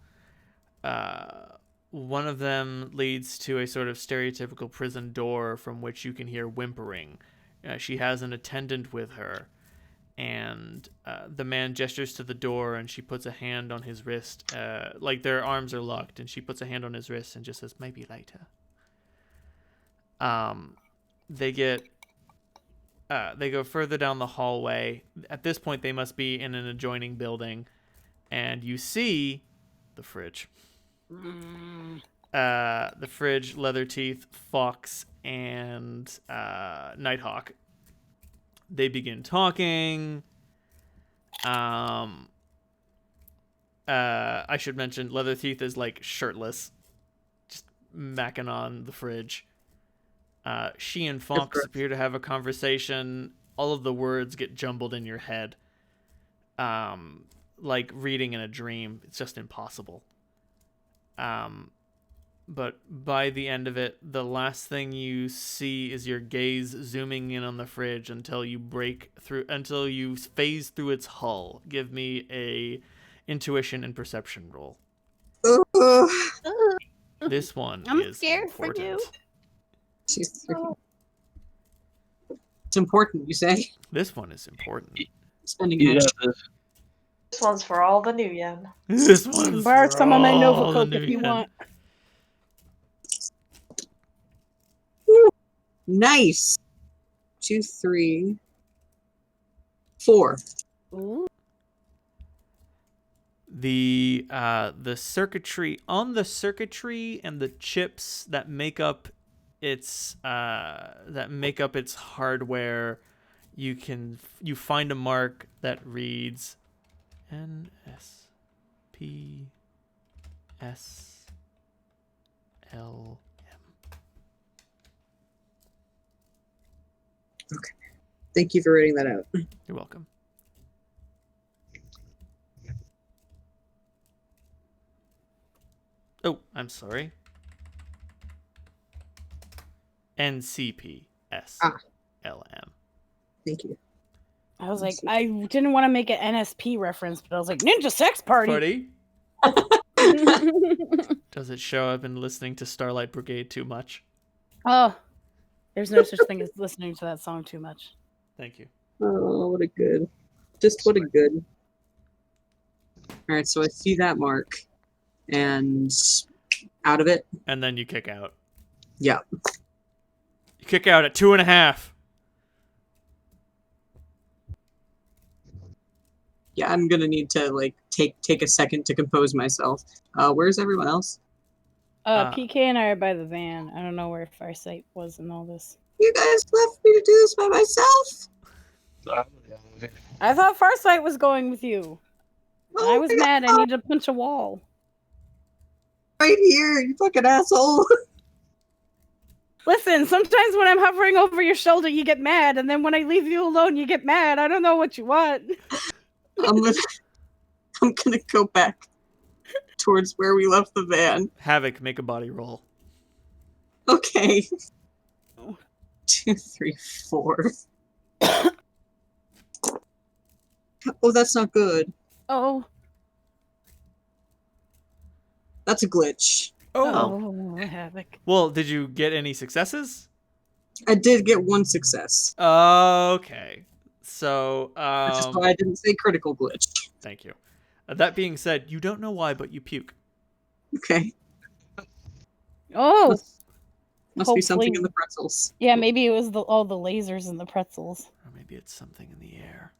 One of them leads to a sort of stereotypical prison door from which you can hear whimpering. She has an attendant with her, and the man gestures to the door, and she puts a hand on his wrist. Like their arms are locked, and she puts a hand on his wrist and just says, "Maybe later." They go further down the hallway. At this point, they must be in an adjoining building, and you see the fridge. The fridge, Leatherteeth, Fox, and Nighthawk. They begin talking. I should mention Leatherteeth is like shirtless, just macking on the fridge. She and Fox appear to have a conversation. All of the words get jumbled in your head. Like reading in a dream. It's just impossible. But by the end of it, the last thing you see is your gaze zooming in on the fridge until you phase through its hull. Give me a intuition and perception roll. This one is scared important. for you. It's important, you say? This one is important. Spending Yeah, much. This one's for all the new yen. This one's Borrow for some of my Nova all the Coke if new you yen. want. Nice. 2, 3, 4. Ooh. The circuitry and the chips that make up its hardware, you find a mark that reads NSPSLM. Okay. Thank you for writing that out. You're welcome. Oh, I'm sorry. NCPSLM. Thank you. I was like, I didn't want to make an NSP reference, but I was like, Ninja Sex Party. Does it show up in listening to Starlight Brigade too much? Oh, there's no such thing as listening to that song too much. Thank you. Oh, what a good. Just what a good. Alright, so I see that mark. And out of it. And then you kick out. Yeah. You kick out at 2.5. Yeah, I'm gonna need to like take a second to compose myself. Where's everyone else? PK and I are by the van. I don't know where Farsight was in all this. You guys left me to do this by myself? I thought Farsight was going with you. Oh, I was mad. I needed to punch a wall. Right here, you fucking asshole. Listen, sometimes when I'm hovering over your shoulder, you get mad, and then when I leave you alone, you get mad. I don't know what you want. I'm gonna go back towards where we left the van. Havoc, make a body roll. Okay. 2, 3, 4. Oh, that's not good. Oh. That's a glitch. Oh, Havoc. Well, did you get any successes? I did get 1 success. Okay. So, Which is why I didn't say critical glitch. thank you. That being said, you don't know why, but you puke. Okay. Oh. Must be something Hopefully- in the pretzels. Yeah, maybe it was all the lasers and the pretzels. Or maybe it's something in the air.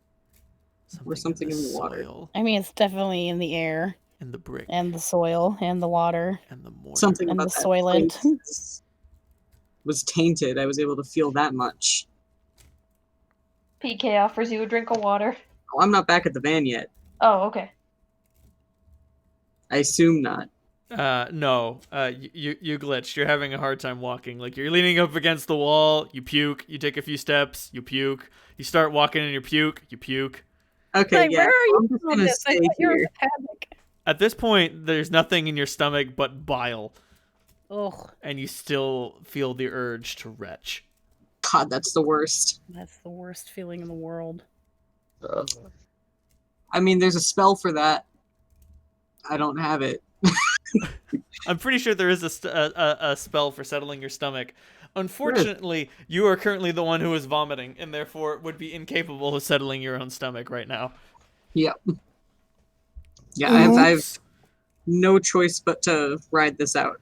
Or something in the water. soil, I mean, it's definitely in the air in the brick, and the soil and the water. and the mortar. Something And about the that Soylent. place was tainted. I was able to feel that much. PK offers you a drink of water. Oh, I'm not back at the van yet. Oh, okay. I assume not. No. You glitched. You're having a hard time walking. Like, you're leaning up against the wall, you puke. You take a few steps, you puke. You start walking and you puke, you puke. Okay, Like, yeah. where are you I'm just from gonna this? I stay thought you were here. havoc. At this point, there's nothing in your stomach but bile, Ugh, and you still feel the urge to retch. God, that's the worst. that's the worst feeling in the world. I mean, there's a spell for that. I don't have it. I'm pretty sure there is a spell for settling your stomach. Unfortunately, you are currently the one who is vomiting, and therefore would be incapable of settling your own stomach right now. Yep. Yeah, I've Oops. no choice but to ride this out.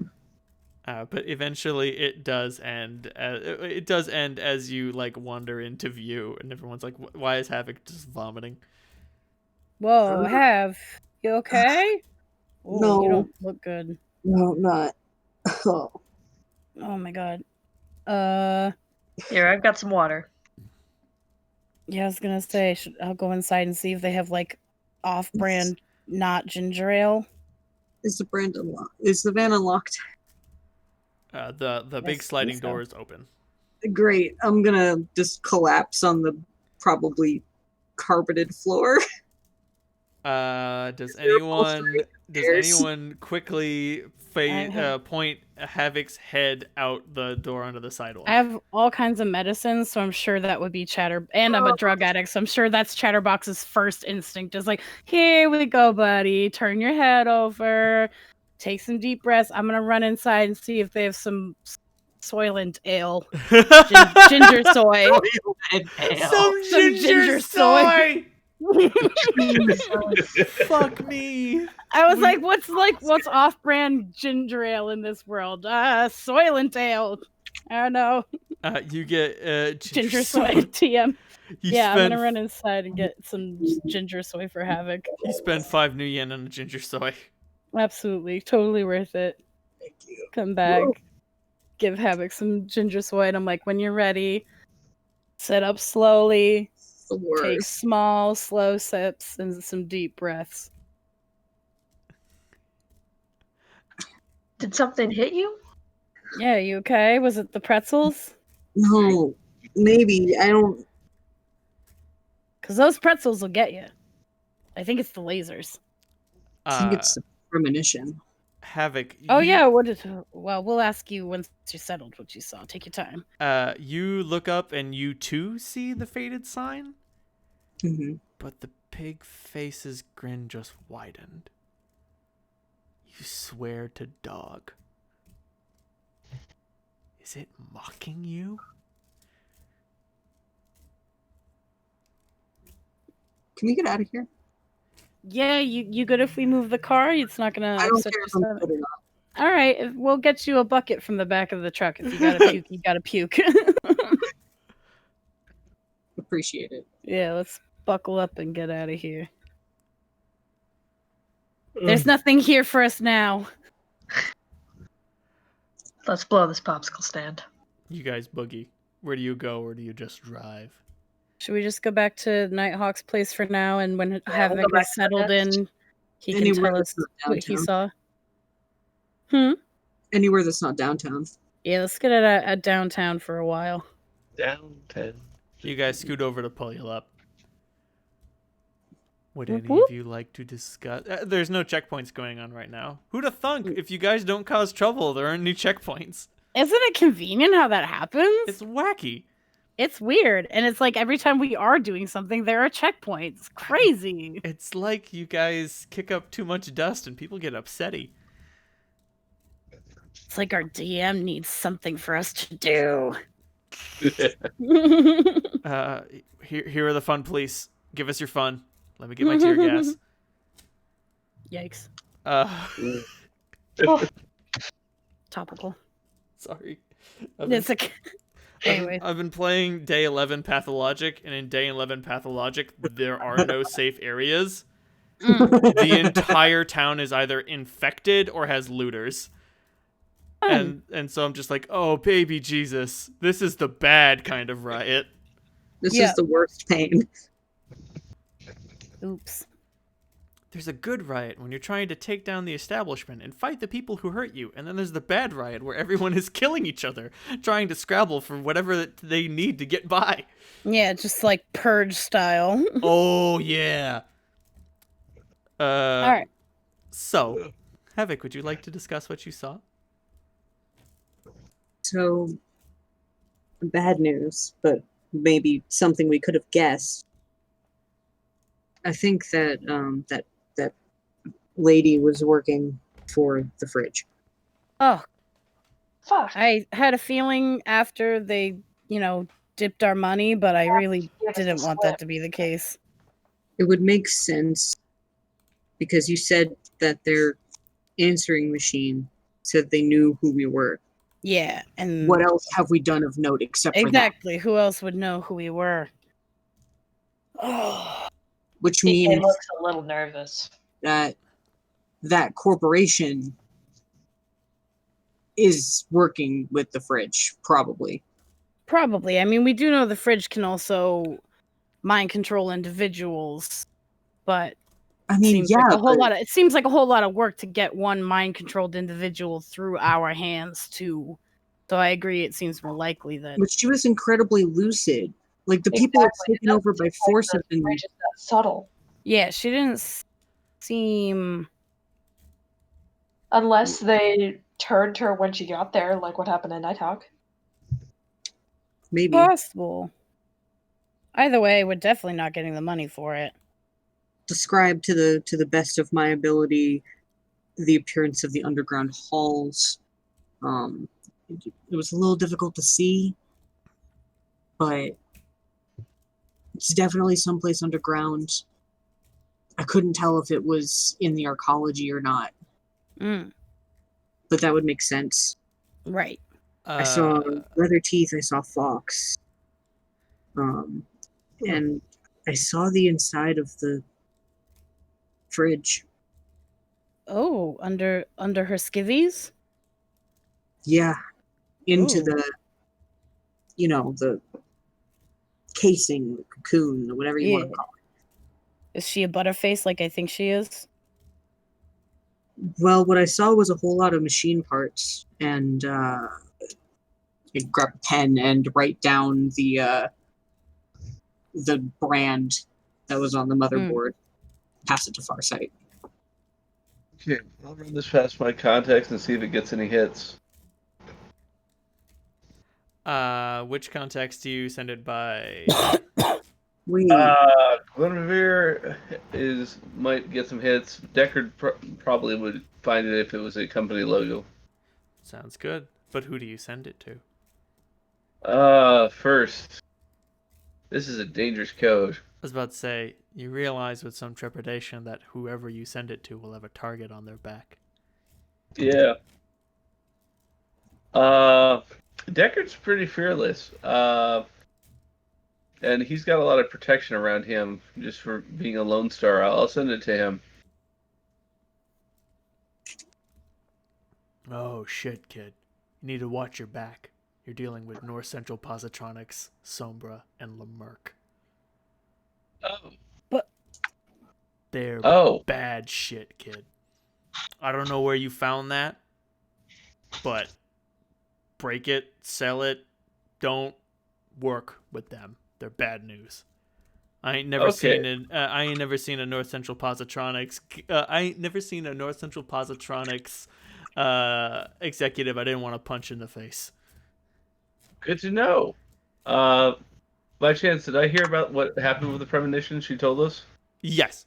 But eventually, it does end. It does end as you like wander into view, and everyone's like, "Why is Havoc just vomiting?" Whoa, you okay? Oh, No. you don't look good. No, not. Oh. Oh my god. Here, I've got some water. Yeah, I was gonna say, I'll go inside and see if they have like off-brand not ginger ale. Is the brand unlocked? Is the van unlocked? The big Yes, sliding think so. door is open. Great. I'm gonna just collapse on the probably carpeted floor. Does there anyone stairs? quickly point Havoc's head out the door onto the sidewalk? I have all kinds of medicines, so I'm sure that would be and I'm a drug addict, so I'm sure that's Chatterbox's first instinct is like, here we go, buddy. Turn your head over, take some deep breaths. I'm gonna run inside and see if they have some Soylent ale. Ginger soy. Some ginger soy. Fuck me. I was like, what's off-brand ginger ale in this world? Soylent ale. I don't know. You get Ginger soy TM. Yeah, I'm gonna run inside and get some ginger soy for Havoc. You spend 5 new yen on a ginger soy. Absolutely, totally worth it. Thank you. Come back, give Havoc some ginger soy, and I'm like, when you're ready, sit up slowly, The worst. take small, slow sips and some deep breaths. Did something hit you? Yeah, you okay? Was it the pretzels? No, maybe I don't. Because those pretzels will get you. I think it's the lasers. I think it's a premonition. Havoc. Oh yeah, well, we'll ask you once you're settled what you saw. Take your time. You look up and you too see the faded sign, but the pig face's grin just widened. You swear to dog. Is it mocking you? Can we get out of here? Yeah, you good if we move the car? It's not gonna I don't upset care your if I'm stomach. good or not. All right, we'll get you a bucket from the back of the truck. If you gotta puke, you gotta puke. Appreciate it. Yeah, let's buckle up and get out of here. There's nothing here for us now. Let's blow this popsicle stand. You guys boogie. Where do you go, or do you just drive? Should we just go back to Nighthawk's place for now, and when Havoc go back is to the settled nest. in, he can Anywhere tell us that's not what he downtown. saw? Anywhere that's not downtown. Yeah, let's get it at downtown for a while. Downtown. You guys scoot over to pull you up. Would Whoop, any whoop. of you like to discuss? There's no checkpoints going on right now. Who'da thunk? If you guys don't cause trouble, there aren't any checkpoints. Isn't it convenient how that happens? It's wacky. It's weird, and it's like every time we are doing something, there are checkpoints. Crazy. It's like you guys kick up too much dust and people get upsetty. It's like our DM needs something for us to do. Here are the fun police. Give us your fun. Let me get my tear gas. Yikes. Topical. Sorry. It's like... Anyway. I've been playing Day 11 Pathologic, and in Day 11 Pathologic, there are no safe areas. The entire town is either infected or has looters. And so I'm just like, oh, baby Jesus. This is the bad kind of riot. This is the worst pain. Oops. there's a good riot when you're trying to take down the establishment and fight the people who hurt you, and then there's the bad riot where everyone is killing each other, trying to scrabble for whatever they need to get by. Yeah, just like Purge style. Oh yeah. All right. So, Havoc, would you like to discuss what you saw? So, bad news, but maybe something we could have guessed. I think that that lady was working for the fridge. Oh, Fuck. I had a feeling after they, dipped our money, but I really didn't want that to be the case. It would make sense because you said that their answering machine said they knew who we were. Yeah, and What else have we done of note except for that? exactly, who else would know who we were? Oh, Which He means looks a little nervous. that that corporation is working with the fridge, probably. probably. I mean, we do know the fridge can also mind control individuals, but I mean, seems yeah, like a whole but lot of it seems like a whole lot of work to get one mind controlled individual through our hands too. So I agree, it seems more likely that but she was incredibly lucid. Like the people it's taken over by force have been. Just that subtle. yeah, she didn't seem Unless they turned her when she got there, like what happened in Nighthawk. Maybe. possible. Either way, we're definitely not getting the money for it. Describe to the best of my ability the appearance of the underground halls. It was a little difficult to see, but it's definitely someplace underground. I couldn't tell if it was in the arcology or not, Mm, but that would make sense. right. I saw leather teeth. I saw fox, and I saw the inside of the fridge. Oh, under her skivvies? Yeah, into Ooh. the, the casing, the cocoon, or whatever you want Yeah. to call Is she a butterface like I think she is? it. Well, what I saw was a whole lot of machine parts, and you grab a pen and write down the brand that was on the motherboard. Pass it to Farsight. Okay, I'll run this past my contacts and see if it gets any hits. Which contacts do you send it by? Wait, Guinevere might get some hits. Deckard probably would find it if it was a company logo. Sounds good. But who do you send it to? First, this is a dangerous code. I was about to say, you realize with some trepidation that whoever you send it to will have a target on their back. Yeah. Deckard's pretty fearless. And he's got a lot of protection around him just for being a Lone Star. I'll send it to him. Oh shit, kid. You need to watch your back. You're dealing with North Central Positronics, Sombra, and Lamerck. Oh. They're Oh. bad shit, kid. I don't know where you found that, but break it, sell it, don't work with them. They're bad news. I ain't never seen a North Central Positronics. I ain't never seen a North Central Positronics executive I didn't want to punch in the face. Good to know. By chance, did I hear about what happened with the premonition she told us? Yes.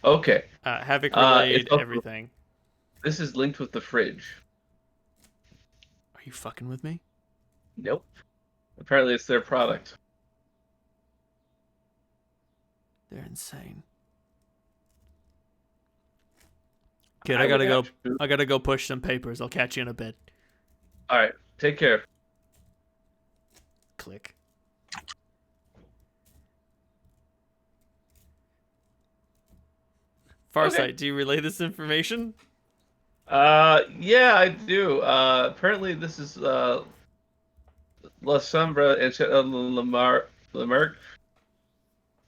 Okay. Havoc relayed it's also- everything. This is linked with the fridge. Are you fucking with me? Nope. Apparently it's their product. They're insane. Kid, I gotta go push some papers. I'll catch you in a bit. Alright, take care. Click. Farsight, Okay. do you relay this information? Yeah, I do. Apparently this is La Sombra and Lamerck.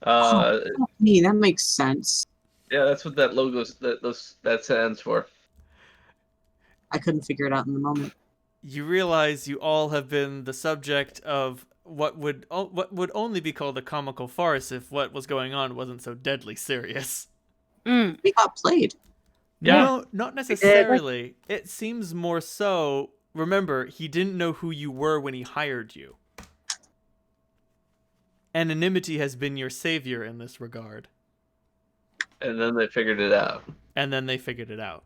fuck me, that makes sense. Yeah, that's what that logo that stands for. I couldn't figure it out in the moment. You realize you all have been the subject of what would only be called a comical farce if what was going on wasn't so deadly serious. Mm. We got played. Yeah. No, not necessarily. It seems more so. Remember, he didn't know who you were when he hired you. Anonymity has been your savior in this regard. And then they figured it out. And then they figured it out.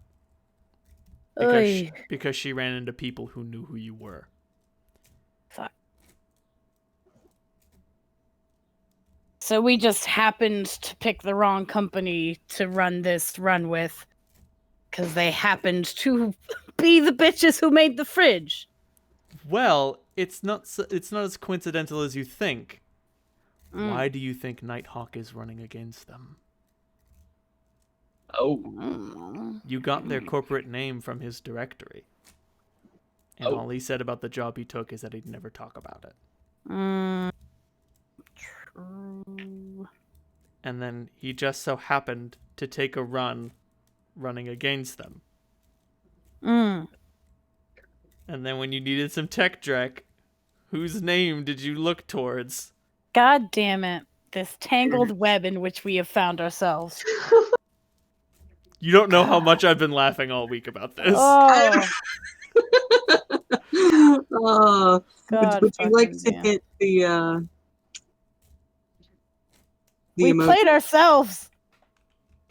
Oy. Because she ran into people who knew who you were. Fuck. So we just happened to pick the wrong company to run this run with, because they happened to be the bitches who made the fridge. Well, it's not as coincidental as you think. Mm. Why do you think Nighthawk is running against them? Oh. Mm. You got their corporate name from his directory. And all he said about the job he took is that he'd never talk about it. True. And then he just so happened to take a run running against them. Mm. And then when you needed some tech dreck, whose name did you look towards? God damn it. This tangled web in which we have found ourselves. You don't know how much I've been laughing all week about this. Oh, Oh, God. would you like to fucking damn. get the We emoji? played ourselves.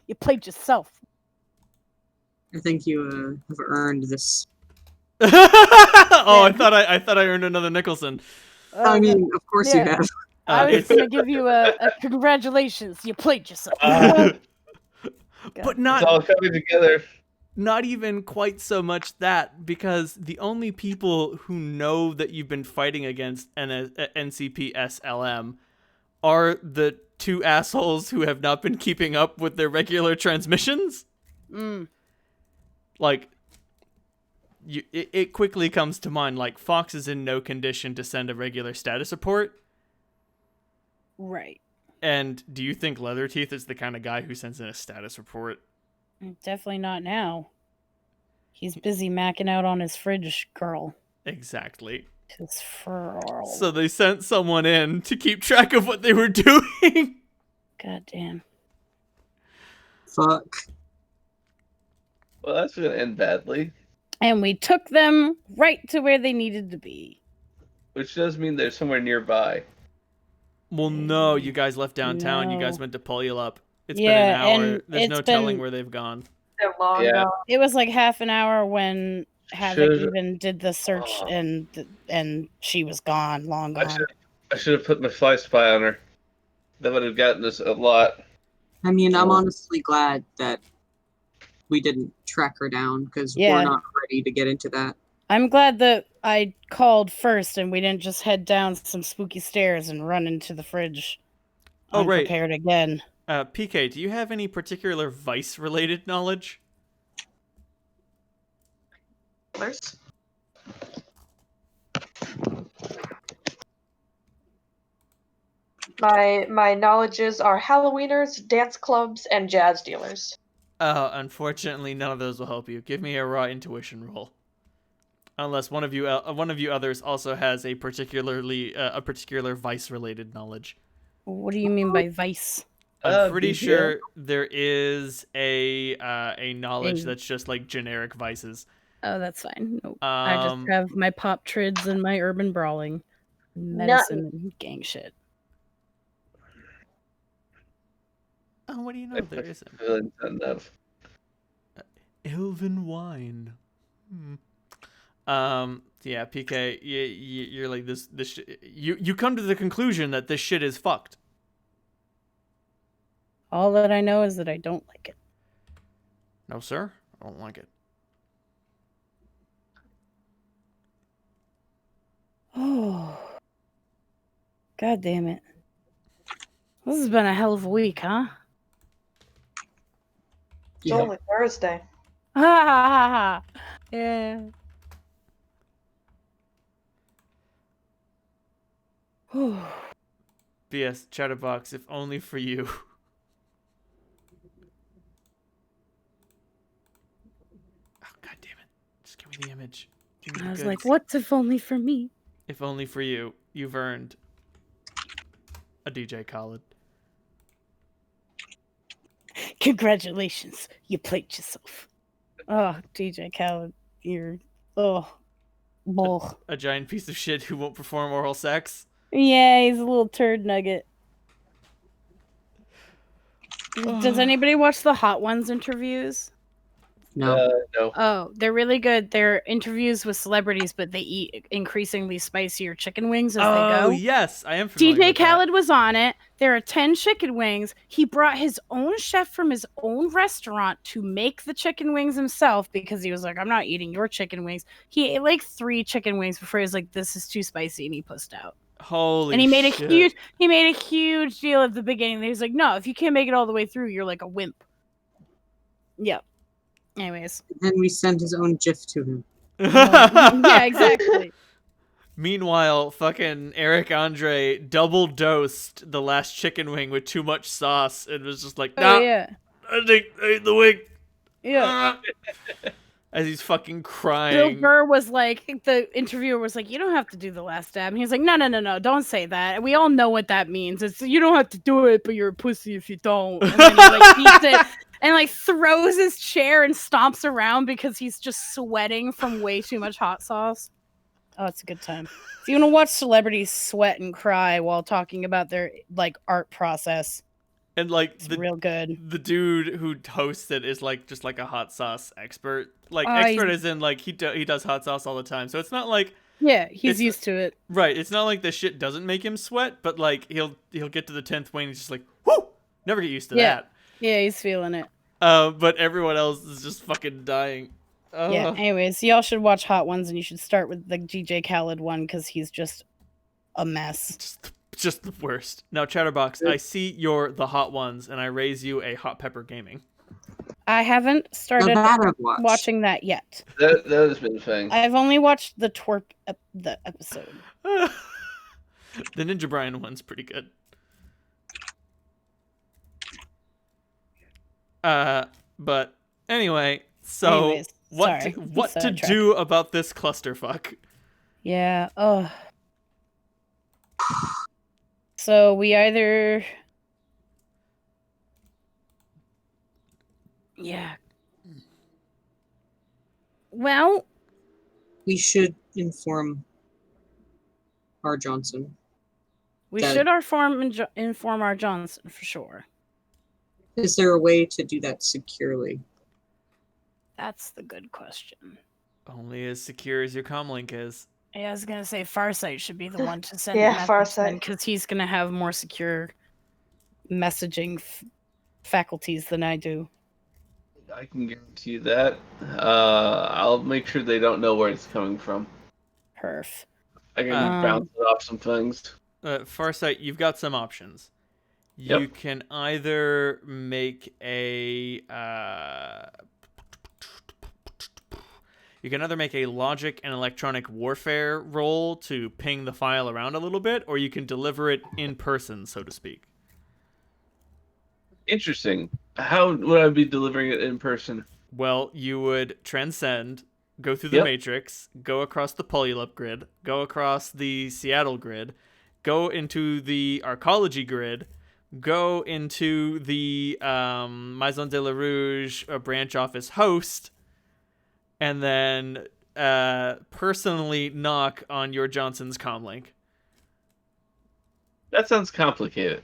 You played yourself. I think you have earned this. Oh, I thought I earned another Nicholson. I mean, of course you yeah. have. I was It's- going to give you a congratulations. You played yourself. but It's not all coming together. not even quite so much that, because the only people who know that you've been fighting against NCP SLM are the two assholes who have not been keeping up with their regular transmissions. Mm. Like, it quickly comes to mind, like, Fox is in no condition to send a regular status report. Right. And do you think Leatherteeth is the kind of guy who sends in a status report? Definitely not now. He's busy macking out on his fridge girl. Exactly. His fur. So they sent someone in to keep track of what they were doing. God damn. Fuck. Well, that's going to end badly. And we took them right to where they needed to be. Which does mean they're somewhere nearby. Well, no, you guys left downtown. You guys No. went to Puyallup. It's Yeah, been an hour. and There's no it's telling been- where they've gone. They're long Yeah. gone. It was like half an hour when Havoc Should- even did the search, Oh. and she was gone, long I gone. should have put my fly spy on her. That would have gotten us a lot. I mean, I'm Oh. honestly glad that we didn't track her down because Yeah. we're not ready to get into that. I'm glad that I called first and we didn't just head down some spooky stairs and run into the fridge. Oh, right. Unprepared again. PK, do you have any particular Vice-related knowledge? Others? My knowledges are Halloweeners, dance clubs, and jazz dealers. Unfortunately, none of those will help you. Give me a raw intuition roll. Unless one of you others also has a particular Vice-related knowledge. What do you mean by vice? I'm pretty BPM? sure there is a knowledge Thing. that's just like generic vices. Oh, that's fine. Nope. I just Um, have my pop trids and my urban brawling, medicine, and gang shit. oh, what do you know? There isn't. Feeling's not enough. Elven wine. Yeah, PK, you're like this. You come to the conclusion that this shit is fucked. All that I know is that I don't like it. No, sir, I don't like it. Oh, God damn it! This has been a hell of a week, huh? It's Yeah. only Thursday. Ha ha ha ha! Yeah. Whew. BS Chatterbox, if only for you. God damn it! Just give me the image. Give me I the was goods. like, what's if only for me? If only for you, you've earned a DJ Khaled. Congratulations, you played yourself. Oh, DJ Khaled, you're bull. A giant piece of shit who won't perform oral sex. Yeah, he's a little turd nugget. Does anybody watch the Hot Ones interviews? No. No. Oh, they're really good. They're interviews with celebrities, but they eat increasingly spicier chicken wings as they go. Oh yes, I am familiar DJ with that. Khaled was on it. There are 10 chicken wings. He brought his own chef from his own restaurant to make the chicken wings himself because he was like, I'm not eating your chicken wings. He ate like 3 chicken wings before he was like, this is too spicy, and he pussed out. Holy And he made shit. a huge deal at the beginning. He was like, no, if you can't make it all the way through, you're like a wimp. Yep. Anyways. Then we sent his own GIF to him. Yeah, exactly. Meanwhile, fucking Eric Andre double dosed the last chicken wing with too much sauce and was just like, nah, Oh, yeah. I ate the wing. Yeah. As he's fucking Bill crying. Burr was like, the interviewer was like, you don't have to do the last dab. And he was like, no, don't say that. We all know what that means. It's you don't have to do it, but you're a pussy if you don't. And then he like eats it and like throws his chair and stomps around because he's just sweating from way too much hot sauce. Oh, it's a good time. If you want to watch celebrities sweat and cry while talking about their like art process, And like it's real good. the dude who hosts it is like just like a hot sauce expert. Like Oh, expert as in like he does hot sauce all the time. So it's not like Yeah, he's It's- used to it. right. It's not like the shit doesn't make him sweat, but like he'll get to the 10th wing and he's just like, whoo, never get used to Yeah. that. Yeah, he's feeling it. But everyone else is just fucking dying. Yeah. Anyways, y'all should watch Hot Ones, and you should start with the DJ Khaled one because he's just a mess. Just the worst. Now, Chatterbox, I see you're the hot ones, and I raise you a hot pepper gaming. I haven't started that I've watched. watching that yet. That has been a thing. I've only watched the twerp the episode. The Ninja Brian one's pretty good. But anyway, so Anyways, what sorry. what to Sidetrack. do about this clusterfuck? Yeah. Oh. So we either. Yeah. Well, We should inform R. Johnson. we That- should inform our Johnson for sure. Is there a way to do that securely? That's the good question. Only as secure as your comlink is. Yeah, I was gonna say Farsight should be the one to send. Yeah, Farsight. because he's gonna have more secure messaging faculties than I do. I can guarantee you that. I'll make sure they don't know where it's coming from. Perf. I can Um, bounce it off some things. Farsight, you've got some options. Yep. You can either make a logic and electronic warfare roll to ping the file around a little bit, or you can deliver it in person, so to speak. Interesting. How would I be delivering it in person? Well, you would transcend, go through the Yep. matrix, go across the Polylup grid, go across the Seattle grid, go into the Arcology grid, go into the Maison de la Rouge branch office host, and then personally knock on your Johnson's comlink. That sounds complicated.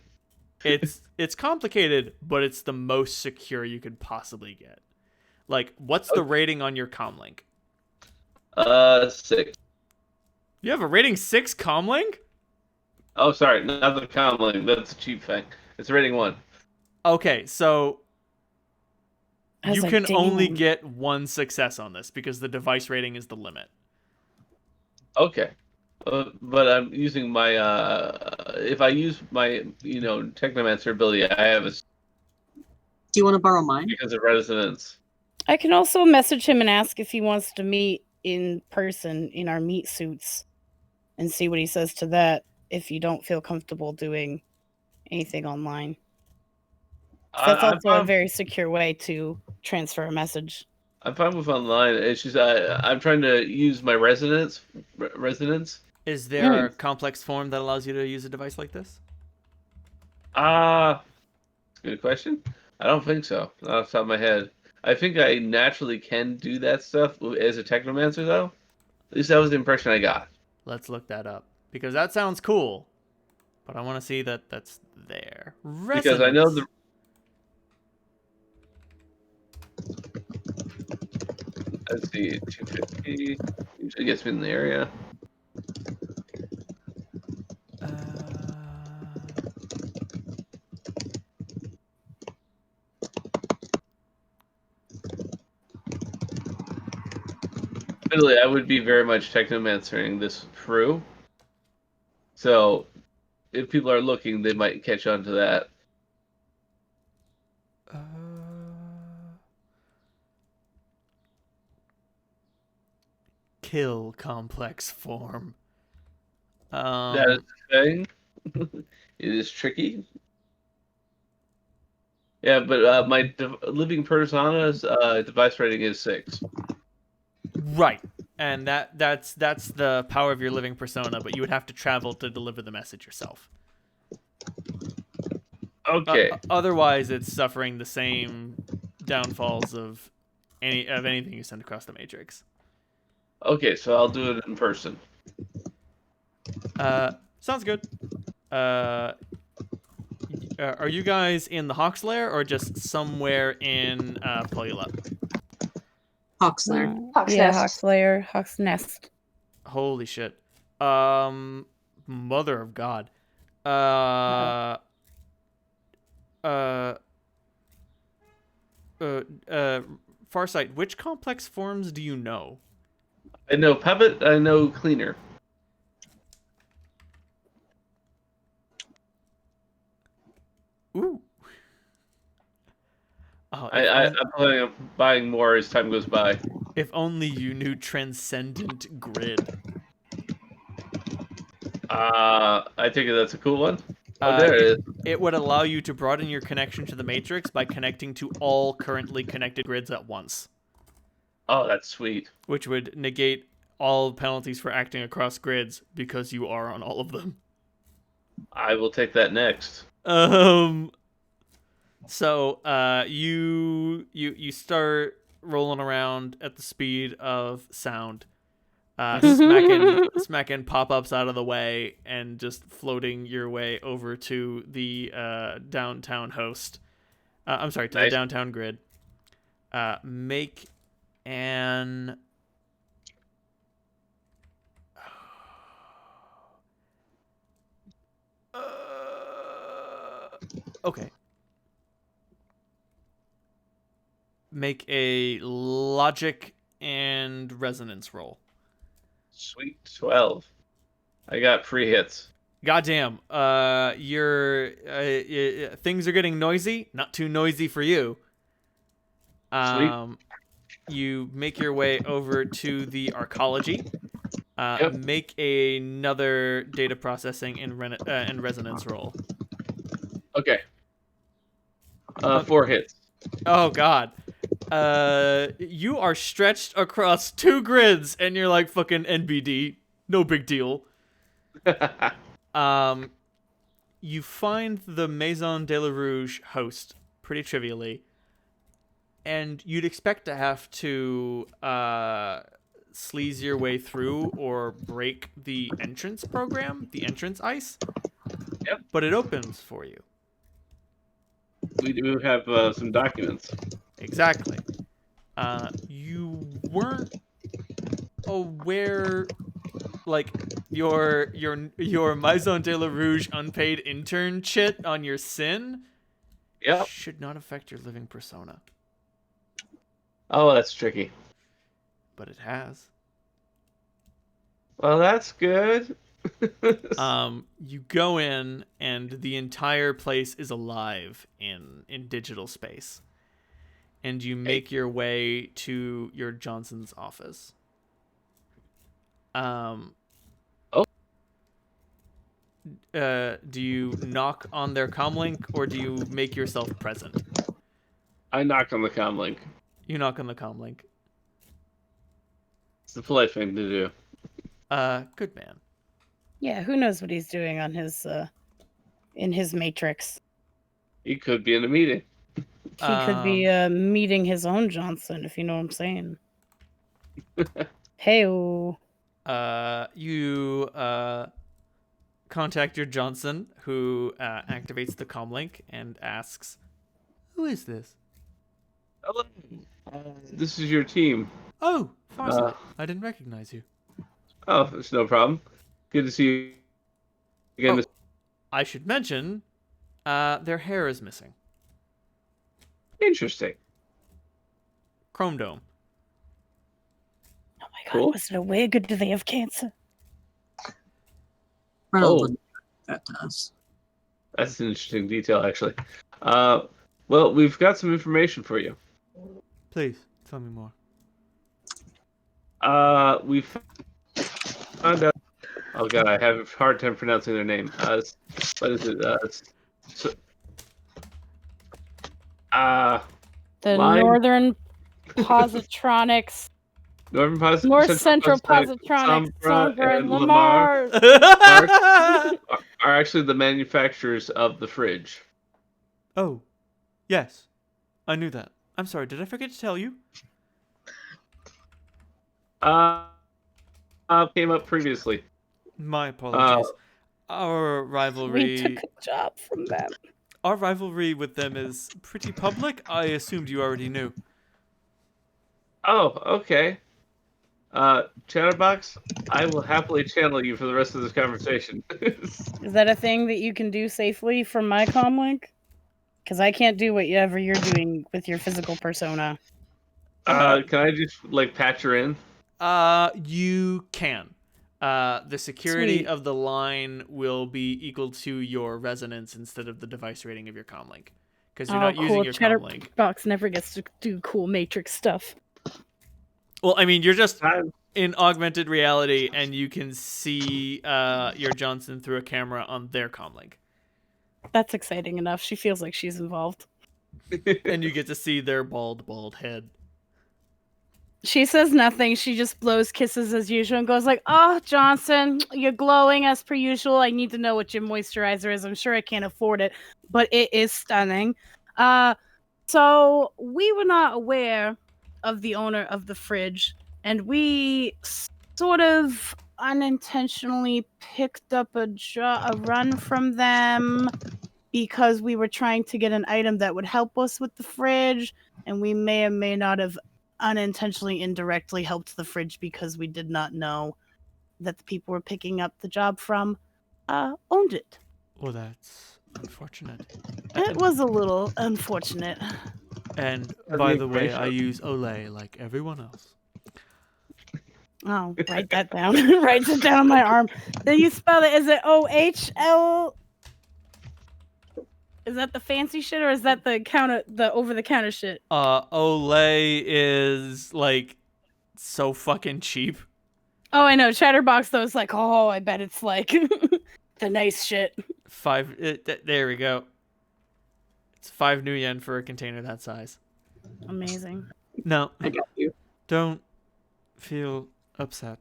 It's complicated, but it's the most secure you could possibly get. Like, what's the rating on your comlink? 6. You have a rating 6 comlink? Oh, sorry, not the comlink. That's a cheap thing. It's a rating 1. Okay, so I was you like, can only damn. get 1 success on this because the device rating is the limit. Okay. But I'm using my if I use my Technomancer ability, I have a Do you want to borrow mine? because of resonance. I can also message him and ask if he wants to meet in person in our meat suits and see what he says to that if you don't feel comfortable doing anything online. That's I also a found- very secure way to transfer a message. I'm fine with online. It's just I'm trying to use my resonance. Is there a complex form that allows you to use a device like this? That's a good question. I don't think so. Not off the top of my head. I think I naturally can do that stuff as a technomancer, though. At least that was the impression I got. Let's look that up because that sounds cool, but I want to see that that's there. Resonance. Because I know the. Let's see, 250 usually gets me in the area. Admittedly, I would be very much technomancering this through. So, if people are looking, they might catch on to that. Kill complex form. That is the thing. It is tricky. Yeah, but my living persona's device rating is 6. Right. And that's the power of your living persona, but you would have to travel to deliver the message yourself. Okay. Otherwise, it's suffering the same downfalls of anything you send across the Matrix. Okay, so I'll do it in person. Sounds good. Are you guys in the Hawk's Lair or just somewhere in Polula? Hawk's Lair. Hawk's yeah, Nest. Hawk's Lair, Hawk's Nest. Holy shit. Mother of God. Farsight, which complex forms do you know? I know Puppet, I know Cleaner. Ooh. Oh, I'm planning on buying more as time goes by. If only you knew Transcendent Grid. I think that's a cool one. Oh, there it is. It would allow you to broaden your connection to the Matrix by connecting to all currently connected grids at once. Oh, that's sweet. Which would negate all penalties for acting across grids because you are on all of them. I will take that next. So you start rolling around at the speed of sound, smacking pop-ups out of the way and just floating your way over to the downtown host. I'm sorry, to the downtown grid. Make an okay. Make a logic and resonance roll. Sweet 12. I got 3 hits. Goddamn. Your things are getting noisy. Not too noisy for you. Sweet. You make your way over to the arcology. Yep. Make another data processing and resonance roll. Okay. 4 hits. Oh God. You are stretched across 2 grids, and you're like fucking NBD. No big deal. You find the Maison de la Rouge host pretty trivially, and you'd expect to have to sleaze your way through or break the entrance program, the entrance ice. Yep. But it opens for you. We do have some documents. Exactly. You weren't aware, like your Maison de la Rouge unpaid intern chit on your sin. Yep. Should not affect your living persona. Oh, that's tricky. But it has. Well, that's good. You go in and the entire place is alive in digital space. And you make your way to your Johnson's office. Do you knock on their comlink or do you make yourself present? I knock on the comlink. You knock on the comlink. It's the polite thing to do. Good man. Yeah, who knows what he's doing on his in his matrix. He could be in a meeting. He could be meeting his own Johnson, if you know what I'm saying. Hey-o. You contact your Johnson, who activates the comlink and asks, "Who is this?" Hello. This is your team. Oh, Farsight. I didn't recognize you. Oh, it's no problem. Good to see you again. Oh, I should mention, their hair is missing. Interesting. Chrome dome. Oh my god, Cool. was it a wig or do they have cancer? Probably that does. That's an interesting detail, actually. Well, we've got some information for you. Please, tell me more. We found out. Oh god, I have a hard time pronouncing their name. What is it? The Line? Northern Positronics, North Central Positronics, Sombra, and Lamar. Are actually the manufacturers of the fridge. Oh, yes. I knew that. I'm sorry, did I forget to tell you? Came up previously. My apologies. Our We rivalry... took a job from them. Our rivalry with them is pretty public. I assumed you already knew. Oh, okay. Chatterbox, I will happily channel you for the rest of this conversation. Is that a thing that you can do safely from my comlink? Because I can't do whatever you're doing with your physical persona. Can I just patch her in? You can. The security Sweet. of the line will be equal to your resonance instead of the device rating of your comlink. Because you're not using your comlink. Chatterbox never gets to do cool Matrix stuff. Well, I mean, you're just in augmented reality, and you can see your Johnson through a camera on their comlink. That's exciting enough. She feels like she's involved. And you get to see their bald head. She says nothing. She just blows kisses as usual and goes like, "Oh, Johnson, you're glowing as per usual. I need to know what your moisturizer is. I'm sure I can't afford it, but it is stunning." So we were not aware of the owner of the fridge, and we sort of unintentionally picked up a run from them because we were trying to get an item that would help us with the fridge, and we may or may not have unintentionally indirectly helped the fridge because we did not know that the people we're picking up the job from owned it. Well, that's unfortunate. It was a little unfortunate. And by the way, I use Olay like everyone else. Oh, write that down. Write it down on my arm. Then you spell it. Is it OHL? Is that the fancy shit or is that the over the counter shit? Olay is so fucking cheap. Oh, I know. Chatterbox though is like, oh, I bet it's like the nice shit. There we go. It's 5 new yen for a container that size. Amazing. No, I got you. don't feel upset.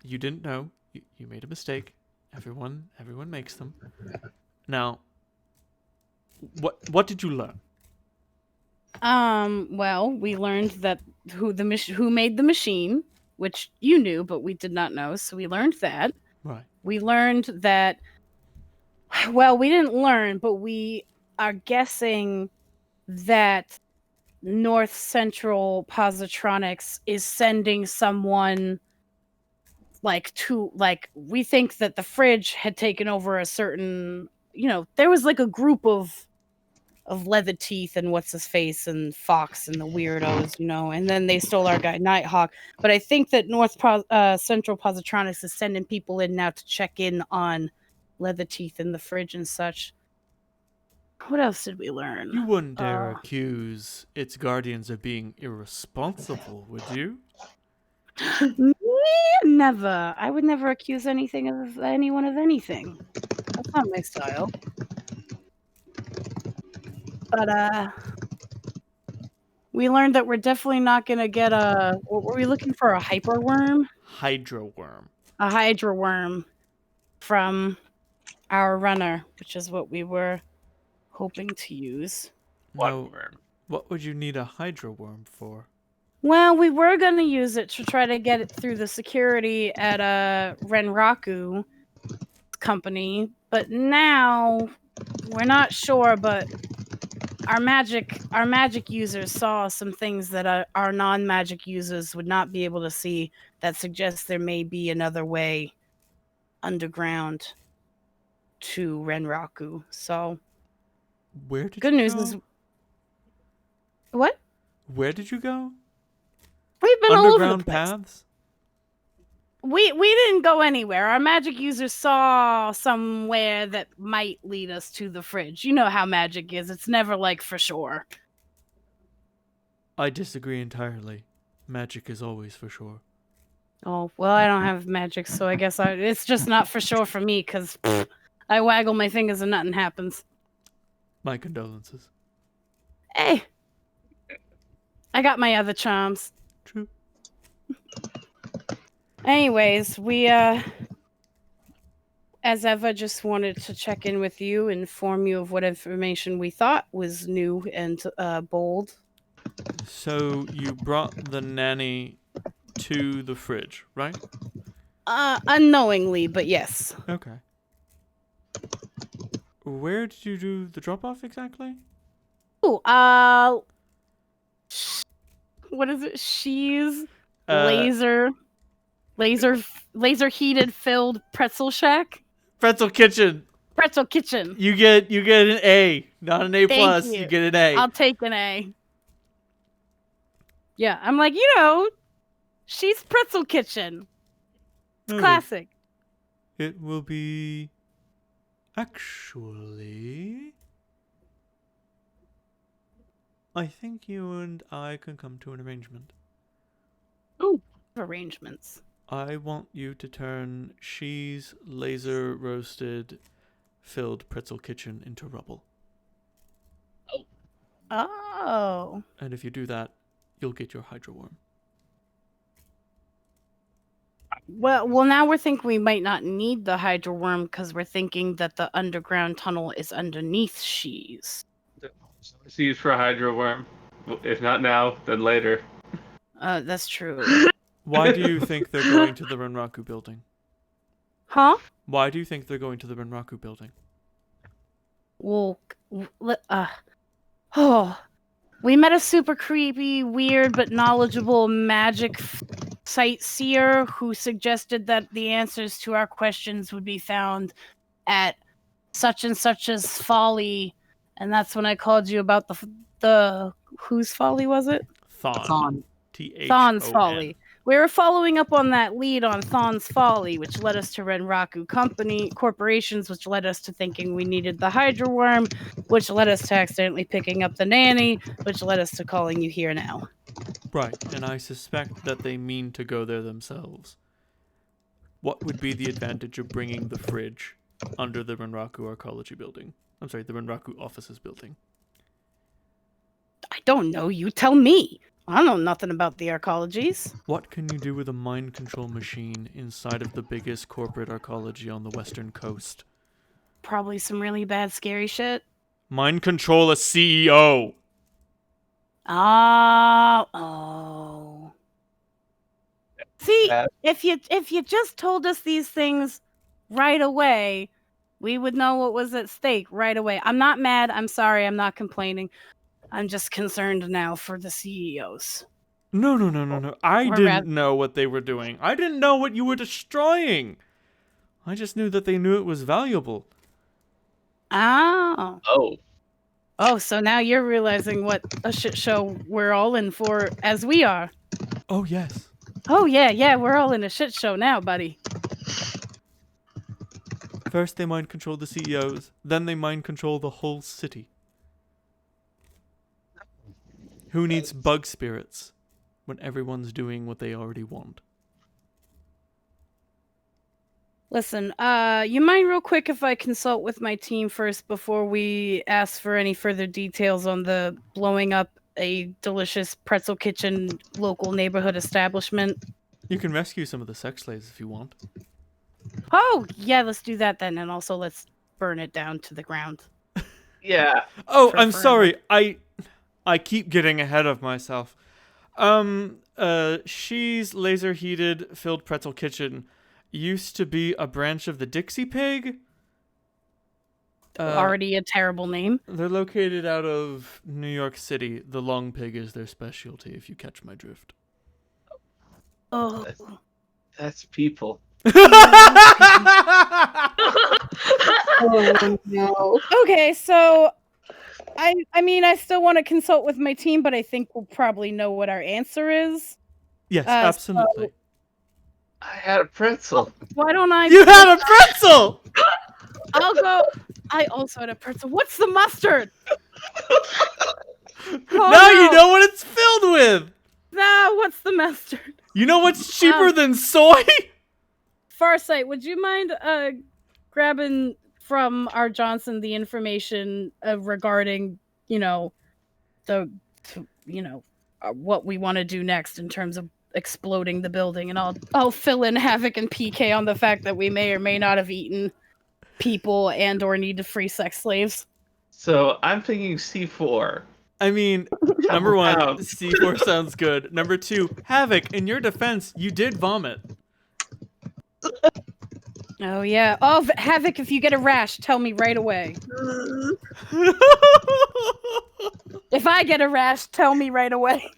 You didn't know. You made a mistake. Everyone makes them. Now, what did you learn? Well, we learned that who made the machine, which you knew, but we did not know. So we learned that. Right. We learned that. Well, we didn't learn, but we are guessing that North Central Positronics is sending someone we think that the fridge had taken over a certain, there was like a group of Leather Teeth and what's his face and Fox and the weirdos, and then they stole our guy Nighthawk. But I think that Central Positronics is sending people in now to check in on Leather Teeth in the fridge and such. What else did we learn? You wouldn't dare accuse its guardians of being irresponsible, would you? Me? Never. I would never accuse anyone of anything. That's not my style. But we learned that we're definitely not going to get a... What were we looking for? A hyper worm? Hydro worm. A hydra worm from our runner, which is what we were hoping to use. Now, what would you need a hydro worm for? Well, we were going to use it to try to get it through the security at Renraku company, but now we're not sure, but our magic users saw some things that our non-magic users would not be able to see that suggests there may be another way underground to Renraku. So Where did good you news go? is what? Where did you go? We've been all over the Underground place. paths? We didn't go anywhere. Our magic users saw somewhere that might lead us to the fridge. You know how magic is. It's never like for sure. I disagree entirely. Magic is always for sure. Oh, well, I don't have magic, so I guess it's just not for sure for me, because I waggle my fingers and nothing happens. My condolences. Hey! I got my other charms. True. Anyways, we, as ever, just wanted to check in with you, inform you of what information we thought was new and bold. So you brought the nanny to the fridge, right? Unknowingly, but yes. Okay. Where did you do the drop-off exactly? Ooh, what is it? She's laser heated filled pretzel shack. Pretzel Kitchen. Pretzel kitchen. You get an A, not an A plus. you. You get an A. I'll take an A. Yeah, I'm like, she's pretzel kitchen. It's Okay. classic. It will be actually. I think you and I can come to an arrangement. Ooh, arrangements. I want you to turn She's laser roasted filled pretzel kitchen into rubble. Oh. And if you do that, you'll get your hydro worm. Well, now we're thinking we might not need the hydro worm because we're thinking that the underground tunnel is underneath She's. It's used for a hydro worm. If not now, then later. That's true. Why do you think they're going to the Renraku building? Huh? Why do you think they're going to the Renraku building? Well, we met a super creepy, weird, but knowledgeable magic sightseer who suggested that the answers to our questions would be found at such and such's folly, and that's when I called you about the whose folly was it? Thon. Thon's folly. We were following up on that lead on Thon's folly, which led us to Renraku corporations, which led us to thinking we needed the hydro worm, which led us to accidentally picking up the nanny, which led us to calling you here now. Right, and I suspect that they mean to go there themselves. What would be the advantage of bringing the fridge under the Renraku Arcology building? I'm sorry, the Renraku offices building. I don't know. You tell me. I know nothing about the arcologies. What can you do with a mind control machine inside of the biggest corporate arcology on the western coast? Probably some really bad, scary shit. Mind control a CEO. Oh. See, if you just told us these things right away, we would know what was at stake right away. I'm not mad. I'm sorry. I'm not complaining. I'm just concerned now for the CEOs. No. I didn't know what they were doing. I didn't know what you were destroying. I just knew that they knew it was valuable. Oh, so now you're realizing what a shit show we're all in for, as we are. Oh, yes. Oh, yeah, we're all in a shit show now, buddy. First they mind control the CEOs, then they mind control the whole city. Who needs bug spirits when everyone's doing what they already want? Listen, you mind real quick if I consult with my team first before we ask for any further details on the blowing up a delicious pretzel kitchen local neighborhood establishment. You can rescue some of the sex slaves if you want. Oh, yeah, let's do that then. And also let's burn it down to the ground. Yeah. Oh, For I'm forever. sorry. I keep getting ahead of myself. She's laser heated filled pretzel kitchen used to be a branch of the Dixie Pig. Already a terrible name. They're located out of New York City. The long pig is their specialty, if you catch my drift. Oh. That's people. Oh no. Okay, so I mean, I still want to consult with my team, but I think we'll probably know what our answer is. Yes, absolutely. I had a pretzel. Why don't I? You had a pretzel! I'll go. I also had a pretzel. What's the mustard? Now no. you know what it's filled with! No, what's the mustard? You know what's cheaper than soy? Farsight, would you mind grabbing from our Johnson the information regarding, what we want to do next in terms of exploding the building, and I'll fill in Havoc and PK on the fact that we may or may not have eaten people and or need to free sex slaves. So I'm thinking C4. I mean, number one, Wow. C4 sounds good. Number two, Havoc, in your defense, you did vomit. Oh yeah. Oh, Havoc, if you get a rash, tell me right away. If I get a rash, tell me right away.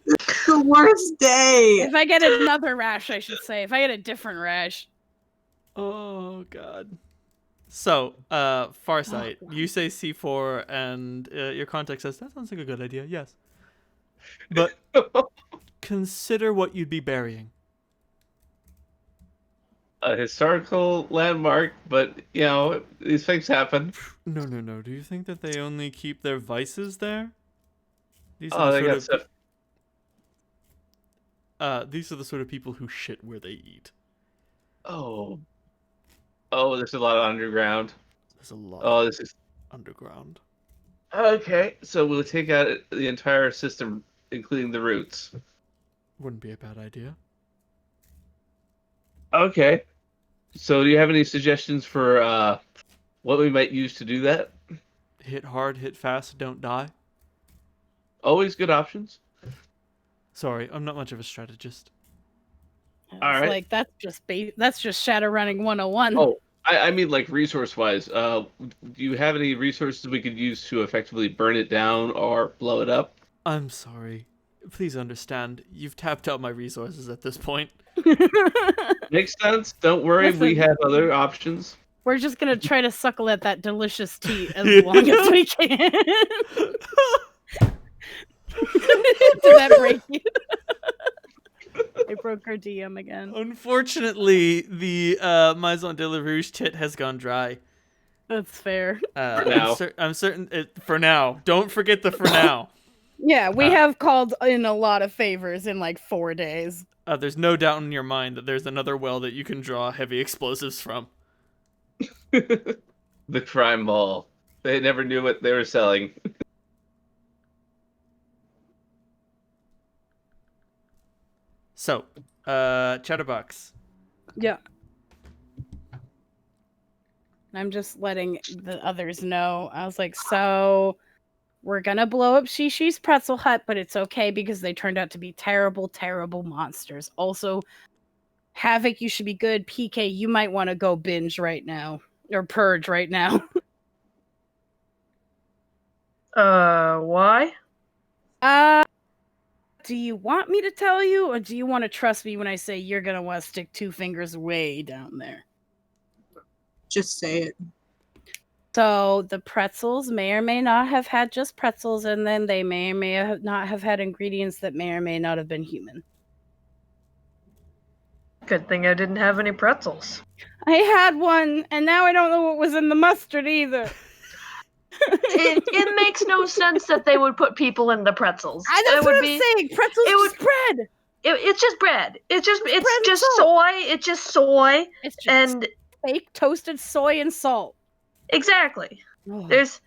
The worst day. If I get another rash, I should say. If I get a different rash. Oh, God. So, Farsight, you say C4, and your contact says, that sounds like a good idea, yes. But consider what you'd be burying. A historical landmark, but, these things happen. No. Do you think that they only keep their vices there? These They got stuff. These are the sort of people who shit where they eat. Oh, there's a lot of underground. There's a lot Oh, this is underground. okay. So we'll take out the entire system, including the roots. Wouldn't be a bad idea. Okay. So do you have any suggestions for what we might use to do that? Hit hard, hit fast, don't die. Always good options. Sorry, I'm not much of a strategist. It's All right. like that's just Shadowrunning 101. Oh, I mean like resource-wise. Do you have any resources we could use to effectively burn it down or blow it up? I'm sorry. Please understand, you've tapped out my resources at this point. Makes sense. Don't worry, we Listen. have other options. We're just gonna try to suckle at that delicious tea as long as we can. Did that break you? I broke her DM again. Unfortunately, the Maison de la Rouge tit has gone dry. That's fair. now. I'm certain. For now. Don't forget the for now. Yeah, we have called in a lot of favors in like 4 days. There's no doubt in your mind that there's another well that you can draw heavy explosives from. The crime ball. They never knew what they were selling. So, Chatterbox. Yeah. I'm just letting the others know. I was like, so we're gonna blow up Shishi's pretzel hut, but it's okay because they turned out to be terrible, terrible monsters. Also, Havoc, you should be good. PK, you might want to go binge right now. Or purge right now. Why? Do you want me to tell you, or do you want to trust me when I say you're gonna want to stick 2 fingers way down there? Just say it. So the pretzels may or may not have had just pretzels, and then they may or may not have had ingredients that may or may not have been human. Good thing I didn't have any pretzels. I had one, and now I don't know what was in the mustard either. It makes no sense that they would put people in the pretzels. That's what I'm saying. Pretzels it is just bread. It's just bread. It's just bread and soy. It's just soy. It's just And fake toasted soy and salt. exactly. Oh. There's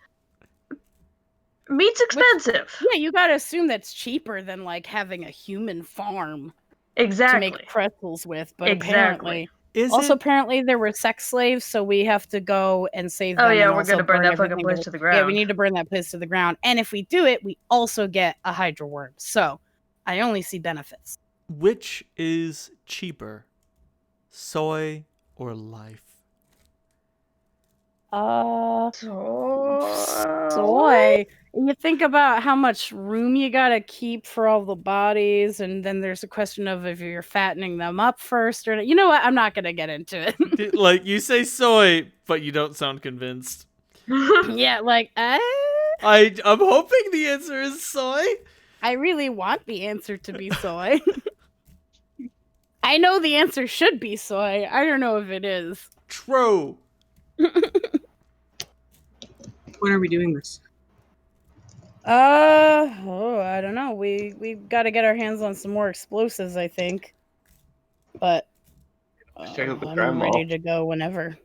Meat's expensive. Yeah, you gotta assume that's cheaper than like having a human farm to Exactly. make pretzels with. But Exactly. apparently there were sex slaves, so we have to go and save them. Oh yeah, and we're also gonna burn that fucking everything place to the ground. Yeah, we need to burn that place to the ground. And if we do it, we also get a hydra worm. So I only see benefits. Which is cheaper, soy or life? Soy. And you think about how much room you gotta keep for all the bodies, and then there's a question of if you're fattening them up first or not. You know what? I'm not gonna get into it. Like, you say soy, but you don't sound convinced. Yeah, like I'm hoping the answer is soy. I really want the answer to be soy. I know the answer should be soy. I don't know if it is. True. When are we doing this? I don't know. We got to get our hands on some more explosives, I think. But Check out the I'm crime ready mall. to go whenever.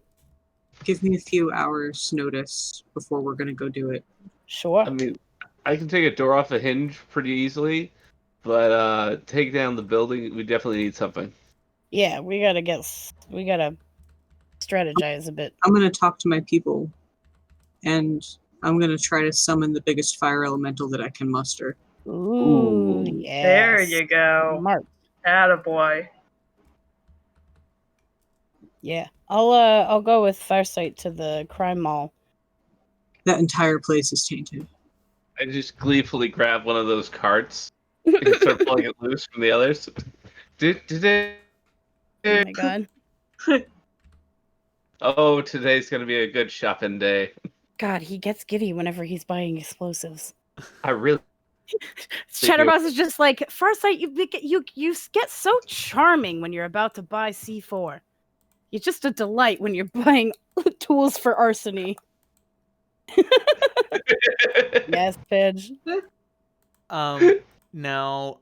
Give me a few hours notice before we're gonna go do it. Sure. I mean, I can take a door off a hinge pretty easily, but take down the building, we definitely need something. Yeah, we gotta strategize a bit. I'm gonna talk to my people, and I'm gonna try to summon the biggest fire elemental that I can muster. Ooh, yeah. There you go. Smart. Attaboy. Yeah. I'll go with Farsight to the crime mall. That entire place is tainted. I just gleefully grab one of those carts and start pulling it loose from the others. Oh my god. Oh, today's gonna be a good shopping day. God, he gets giddy whenever he's buying explosives. I really. Chatterbox is just like, Farsight, you get so charming when you're about to buy C4. You're just a delight when you're buying tools for arsony. Yes, Pidge. Now,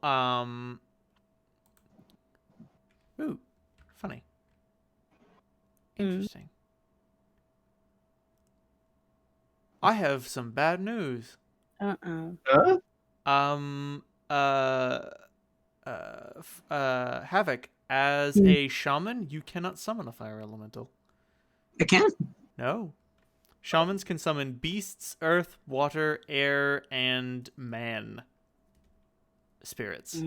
ooh, funny. Interesting. I have some bad news. Uh-oh. Huh? Havoc, as a shaman, you cannot summon a fire elemental. I can't. No. Shamans can summon beasts, earth, water, air, and man spirits.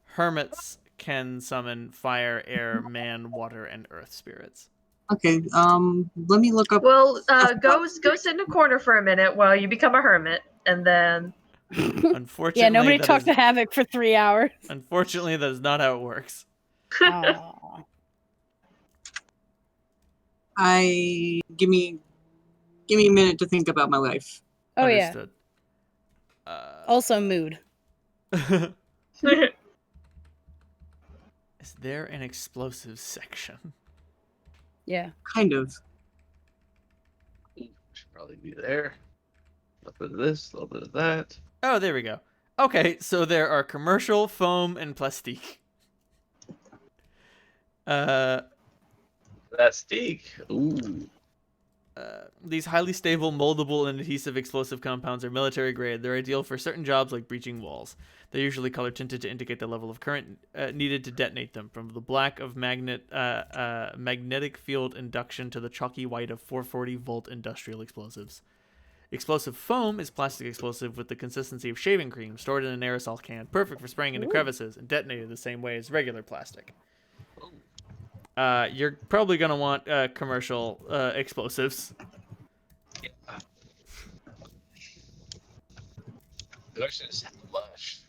Hermits can summon fire, air, man, water, and earth spirits. Okay, let me look up. Well, go sit in a corner for a minute while you become a hermit, and then. Unfortunately, Yeah, nobody talked to Havoc for 3 hours. Unfortunately, that is not how it works. Aww. Give me a minute to think about my life. Oh Understood. yeah. Also mood. Is there an explosives section? Yeah. Kind of. Should probably be there. A little bit of this, a little bit of that. Oh, there we go. Okay, so there are commercial, foam, and plastique. Plastique. Ooh. These highly stable, moldable, and adhesive explosive compounds are military grade. They're ideal for certain jobs like breaching walls. They're usually color tinted to indicate the level of current needed to detonate them, from the black of magnetic field induction to the chalky white of 440-volt industrial explosives. Explosive foam is plastic explosive with the consistency of shaving cream, stored in an aerosol can, perfect for spraying into crevices, and detonated the same way as regular plastic. You're probably going to want commercial explosives. Yeah. The question is how much?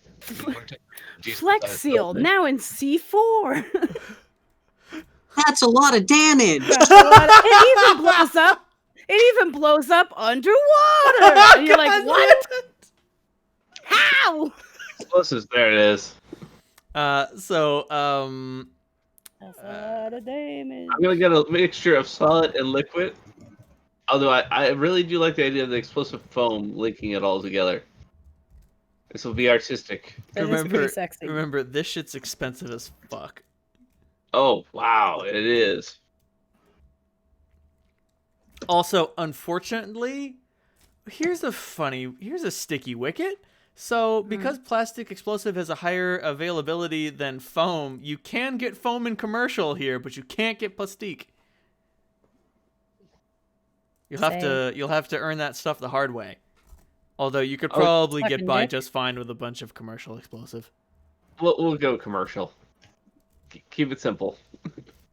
Flex Seal, now in C4. That's a lot of damage. It even blows up. It even blows up underwater. And you're like, what? How? Explosives, there it is. That's a lot of damage. I'm gonna get a mixture of solid and liquid. Although I really do like the idea of the explosive foam linking it all together. This will be artistic. That is pretty sexy. Remember, this shit's expensive as fuck. Oh, wow, it is. Also, unfortunately, here's a sticky wicket. So because plastic explosive has a higher availability than foam, you can get foam in commercial here, but you can't get plastique. You'll have to earn that stuff the hard way. Although you could probably get by just fine with a bunch of commercial explosive. We'll go commercial. Keep it simple.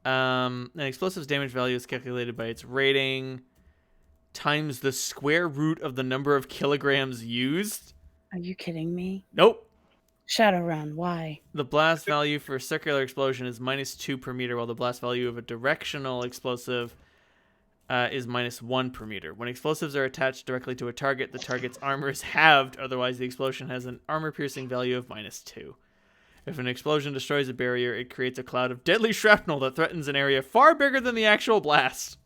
An explosive's damage value is calculated by its rating times the square root of the number of kilograms used. Are you kidding me? Nope. Shadowrun, why? The blast value for a circular explosion is -2 per meter, while the blast value of a directional explosive is -1 per meter. When explosives are attached directly to a target, the target's armor is halved. Otherwise, the explosion has an armor-piercing value of -2. If an explosion destroys a barrier, it creates a cloud of deadly shrapnel that threatens an area far bigger than the actual blast.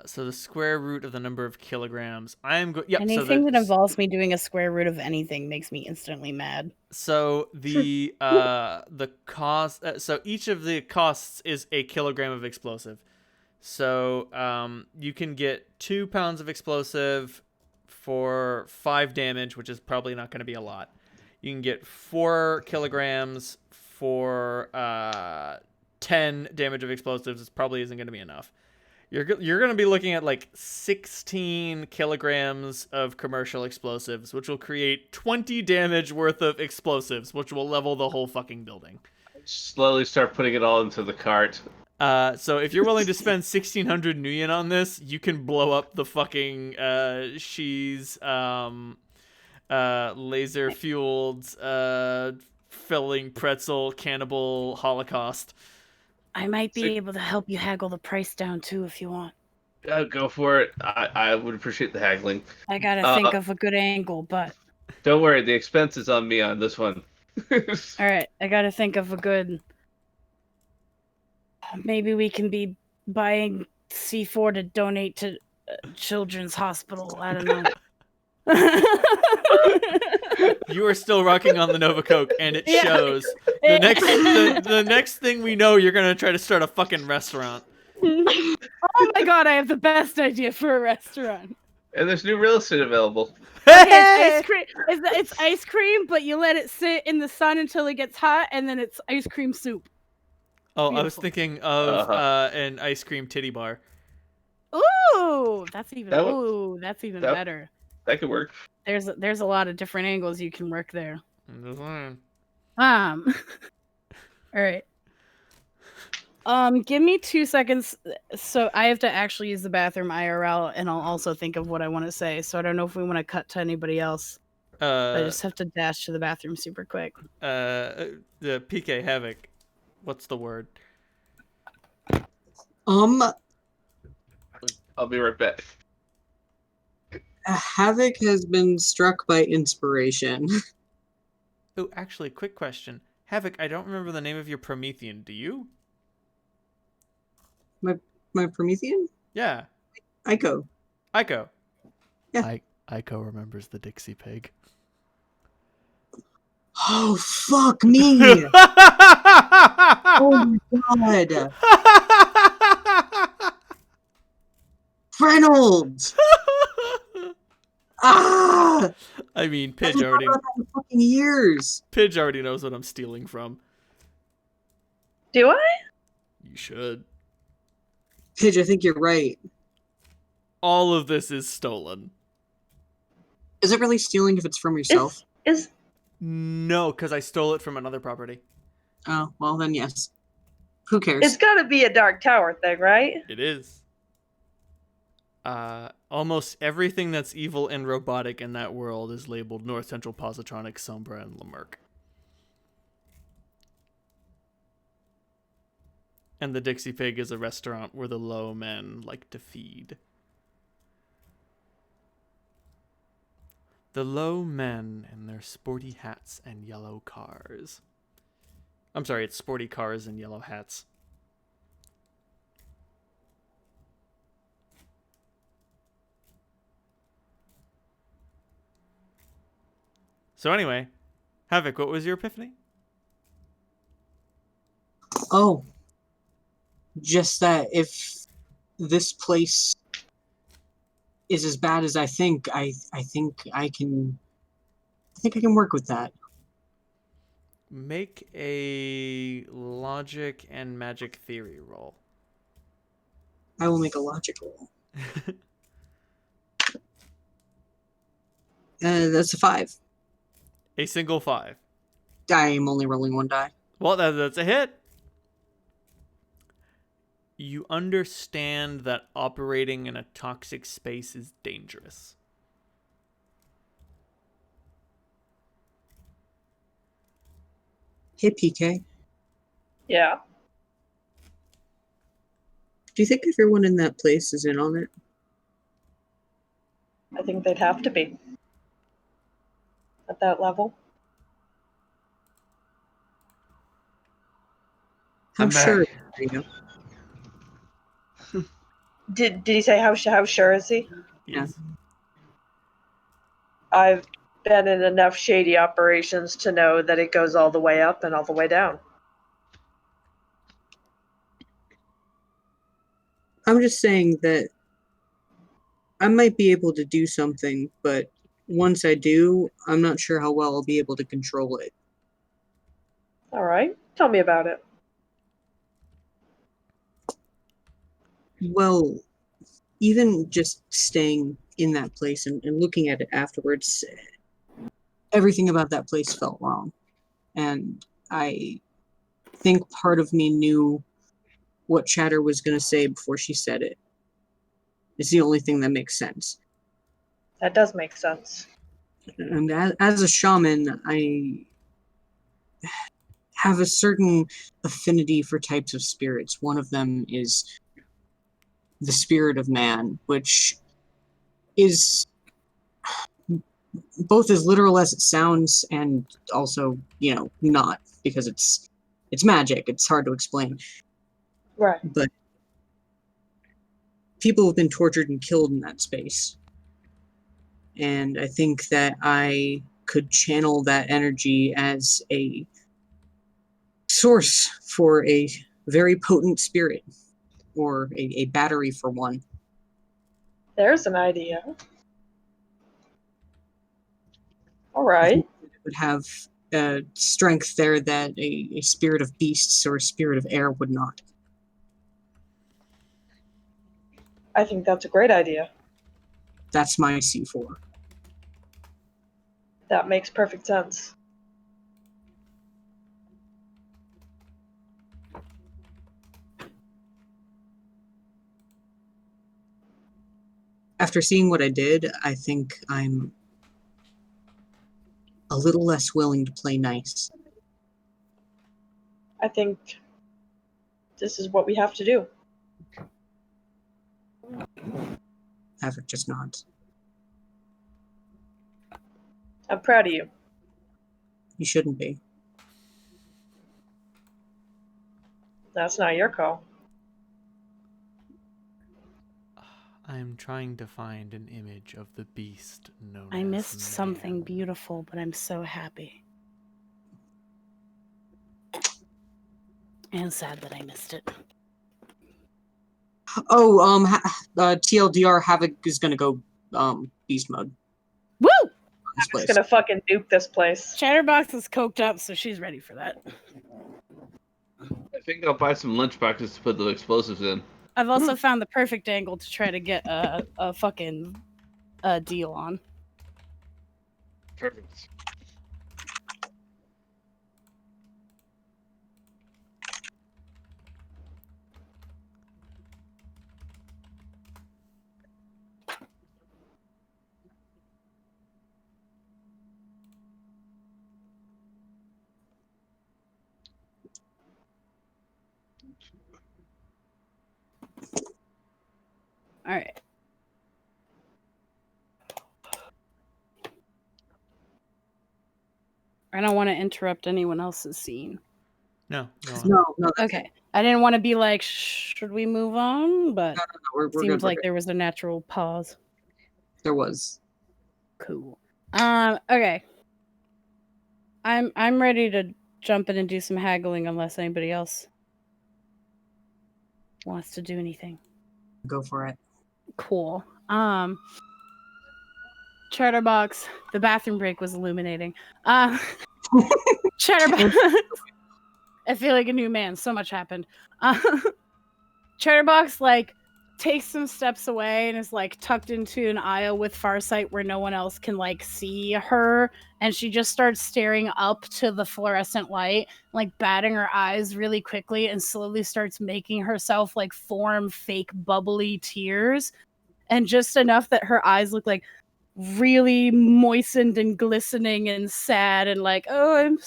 So the square root of the number of kilograms. Anything that involves me doing a square root of anything makes me instantly mad. So the cost. So each of the costs is a kilogram of explosive. So you can get 2 pounds of explosive for 5 damage, which is probably not going to be a lot. You can get 4 kilograms for 10 damage of explosives. It probably isn't going to be enough. You're going to be looking at like 16 kilograms of commercial explosives, which will create 20 damage worth of explosives, which will level the whole fucking building. Slowly start putting it all into the cart. So if you're willing to spend 1,600 nuyen on this, you can blow up the fucking She's laser-fueled filling pretzel cannibal holocaust. I might be able to help you haggle the price down too if you want. Go for it. I would appreciate the haggling. I gotta think of a good angle, but... Don't worry, the expense is on me on this one. Alright, I gotta think of a good... Maybe we can be buying C4 to donate to Children's Hospital. I don't know. You are still rocking on the Nova Coke, and it shows. The next thing we know, you're gonna try to start a fucking restaurant. Oh my god, I have the best idea for a restaurant. And there's new real estate available. Okay, it's ice cream. It's ice cream, but you let it sit in the sun until it gets hot, and then it's ice cream soup. Oh, Beautiful. I was thinking of an ice cream titty bar. Ooh, that's even better. That could work. There's a lot of different angles you can work there. All right. Give me 2 seconds. So I have to actually use the bathroom IRL, and I'll also think of what I want to say. So I don't know if we want to cut to anybody else. I just have to dash to the bathroom super quick. The PK Havoc. What's the word? I'll be right back. Havoc has been struck by inspiration. Oh, actually, quick question. Havoc, I don't remember the name of your Promethean. Do you? My Promethean? Yeah. Aiko. Aiko. Yeah. Aiko remembers the Dixie Pig. Oh, fuck me! Oh my god! Reynolds! Ah! I mean, Pidge I've already. been talking about that in fucking years. Pidge already knows what I'm stealing from. Do I? You should. Pidge, I think you're right. All of this is stolen. Is it really stealing if it's from yourself? No, because I stole it from another property. Oh, well then yes. Who cares? It's got to be a Dark Tower thing, right? It is. Almost everything that's evil and robotic in that world is labeled North Central Positronic, Sombra, and Lemerk. And the Dixie Pig is a restaurant where the low men like to feed. The low men in their sporty hats and yellow cars. I'm sorry, it's sporty cars and yellow hats. So anyway, Havoc, what was your epiphany? Oh. Just that if this place is as bad as I think, I think I can work with that. Make a logic and magic theory roll. I will make a logic roll. That's a 5. A single 5. I am only rolling 1 die. Well, that's a hit. You understand that operating in a toxic space is dangerous. Hey, PK. Yeah. Do you think everyone in that place is in on it? I think they'd have to be. At that level. How I'm sure back. are you? Did he say how sure is he? Yes. I've been in enough shady operations to know that it goes all the way up and all the way down. I'm just saying that I might be able to do something, but once I do, I'm not sure how well I'll be able to control it. All right. Tell me about it. Well, even just staying in that place and looking at it afterwards, everything about that place felt wrong. And I think part of me knew what Chatter was going to say before she said it. It's the only thing that makes sense. That does make sense. And as a shaman, I have a certain affinity for types of spirits. One of them is the spirit of man, which is both as literal as it sounds and also, not, because it's magic. It's hard to explain. Right. But people have been tortured and killed in that space. And I think that I could channel that energy as a source for a very potent spirit, or a battery for one. There's an idea. All I right. think it would have strength there that a spirit of beasts or a spirit of air would not. I think that's a great idea. That's my C4. That makes perfect sense. After seeing what I did, I think I'm a little less willing to play nice. I think this is what we have to do. Havoc just nods. I'm proud of you. You shouldn't be. That's not your call. I'm trying to find an image of the beast known I as missed man. something beautiful, but I'm so happy. And sad that I missed it. Oh, TLDR, Havoc is gonna go beast mode. Woo! This I'm place. just gonna fucking nuke this place. Chatterbox is coked up, so she's ready for that. I think I'll buy some lunch boxes to put the explosives in. I've also found the perfect angle to try to get a fucking deal on. Perfect. All right. I don't want to interrupt anyone else's scene. No. No, that's Okay. I didn't want to be like, should we move on? But No, we're it good. seems We're like good. there was a natural pause. There was. Cool. Okay. I'm ready to jump in and do some haggling unless anybody else. wants to do anything. Go for it. Cool. Chatterbox, the bathroom break was illuminating. Chatterbox. I feel like a new man. So much happened. Chatterbox takes some steps away and is tucked into an aisle with Farsight where no one else can see her, and she just starts staring up to the fluorescent light, batting her eyes really quickly, and slowly starts making herself form fake bubbly tears, and just enough that her eyes look really moistened and glistening and sad and oh,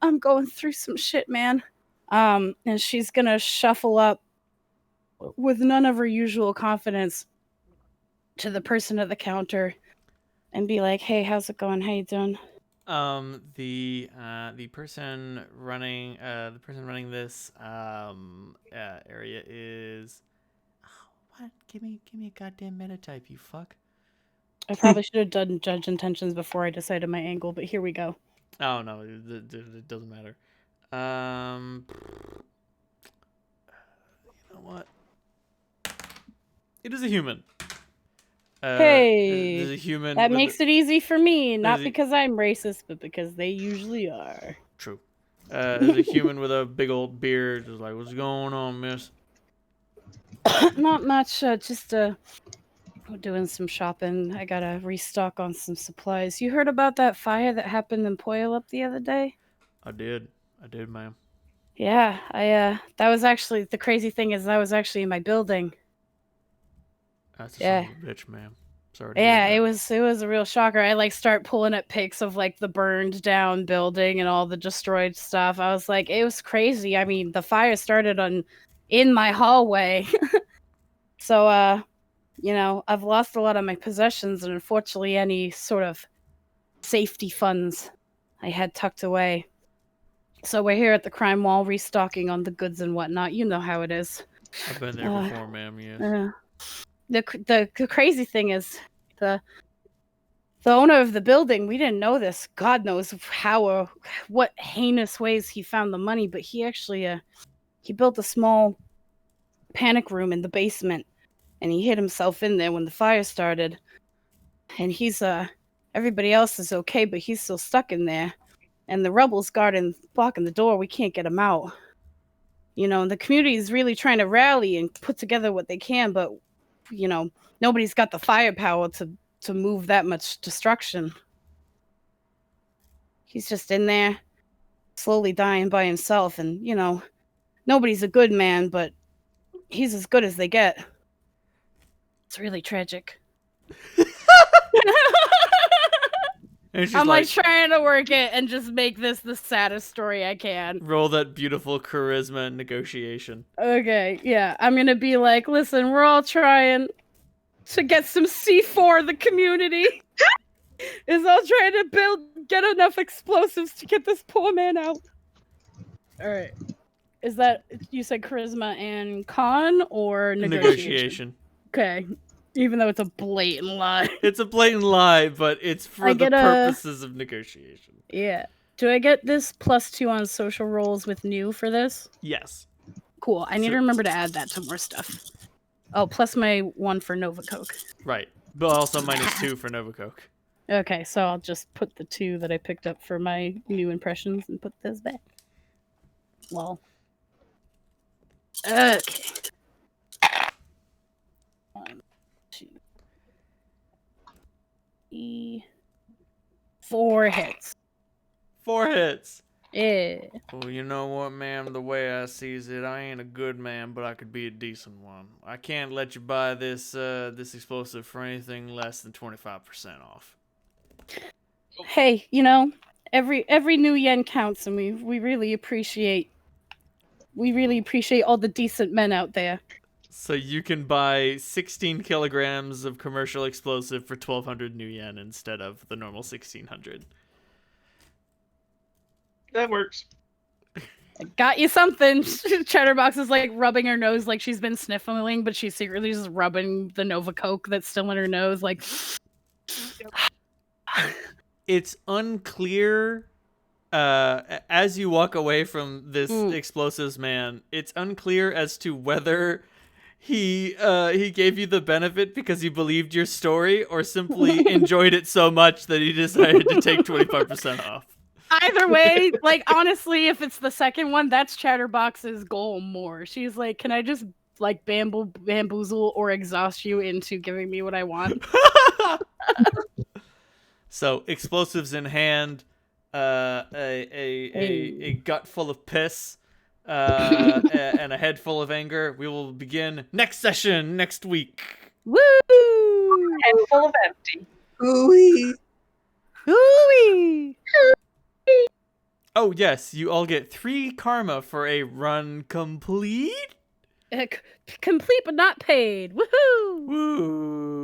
I'm going through some shit, man. And she's gonna shuffle up with none of her usual confidence to the person at the counter and be like, "Hey, how's it going? How you doing?" The person running this area is what? Give me a goddamn metatype, you fuck. I probably should have done judge intentions before I decided my angle, but here we go. Oh no, it doesn't matter. You know what? It is a human. Hey, it is a human. that makes it easy for me, not it- because I'm racist, but because they usually are. True. There's a human with a big old beard, just like, what's going on, miss? Not much, just doing some shopping. I gotta restock on some supplies. You heard about that fire that happened in Puyallup the other day? I did, ma'am. Yeah, that was actually, the crazy thing is that was actually in my building. That's a son of a bitch, ma'am. Sorry to hear Yeah, that. it was a real shocker. I start pulling up pics of the burned down building and all the destroyed stuff. I was like, it was crazy. I mean, the fire started in my hallway. So I've lost a lot of my possessions, and unfortunately any sort of safety funds I had tucked away. So we're here at the crime wall restocking on the goods and whatnot. You know how it is. I've been there before, ma'am, yes. The crazy thing is the owner of the building, we didn't know this. God knows how or what heinous ways he found the money, but he actually he built a small panic room in the basement, and he hid himself in there when the fire started. And he's everybody else is okay, but he's still stuck in there. And the rebels blocking the door. We can't get him out. And the community is really trying to rally and put together what they can, but nobody's got the firepower to move that much destruction. He's just in there, slowly dying by himself, and nobody's a good man, but he's as good as they get. It's really tragic. And she's I'm trying to work it and just make this the saddest story I can. roll that beautiful charisma and negotiation. Okay, yeah. I'm gonna be like, listen, we're all trying to get some C4, the community is all trying to get enough explosives to get this poor man out. Alright. Is that, you said charisma and con or negotiation? Okay. Even though it's a blatant lie. It's a blatant lie, but it's for the purposes of negotiation. Yeah. Do I get this +2 on social rolls with new for this? Yes. Cool. I need to remember to add that to more stuff. Oh, plus my 1 for Nova Coke. Right. But also -2 for Nova Coke. Okay, so I'll just put the 2 that I picked up for my new impressions and put those back. Well. Okay. 1, 2, 3, 4 hits. 4 hits. Yeah. Well, you know what, ma'am? The way I sees it, I ain't a good man, but I could be a decent one. I can't let you buy this explosive for anything less than 25% off. Hey, every new yen counts, and we really appreciate all the decent men out there. So you can buy 16 kilograms of commercial explosive for 1,200 new yen instead of the normal 1,600. That works. I got you something. Chatterbox is rubbing her nose like she's been sniffling, but she's secretly just rubbing the Nova Coke that's still in her nose. It's unclear as you walk away from this explosives man, it's unclear as to whether he gave you the benefit because he believed your story or simply enjoyed it so much that he decided to take 25% off. Either way, like, honestly, if it's the second one, that's Chatterbox's goal more. She's like, can I just, like, bamboozle or exhaust you into giving me what I want? So, explosives in hand, a gut full of piss, and a head full of anger. We will begin next session next week. Woo! And full of empty. Ooh-wee. Hooey! Oh yes, you all get 3 karma for a run complete. Complete but not paid. Woohoo! Woo!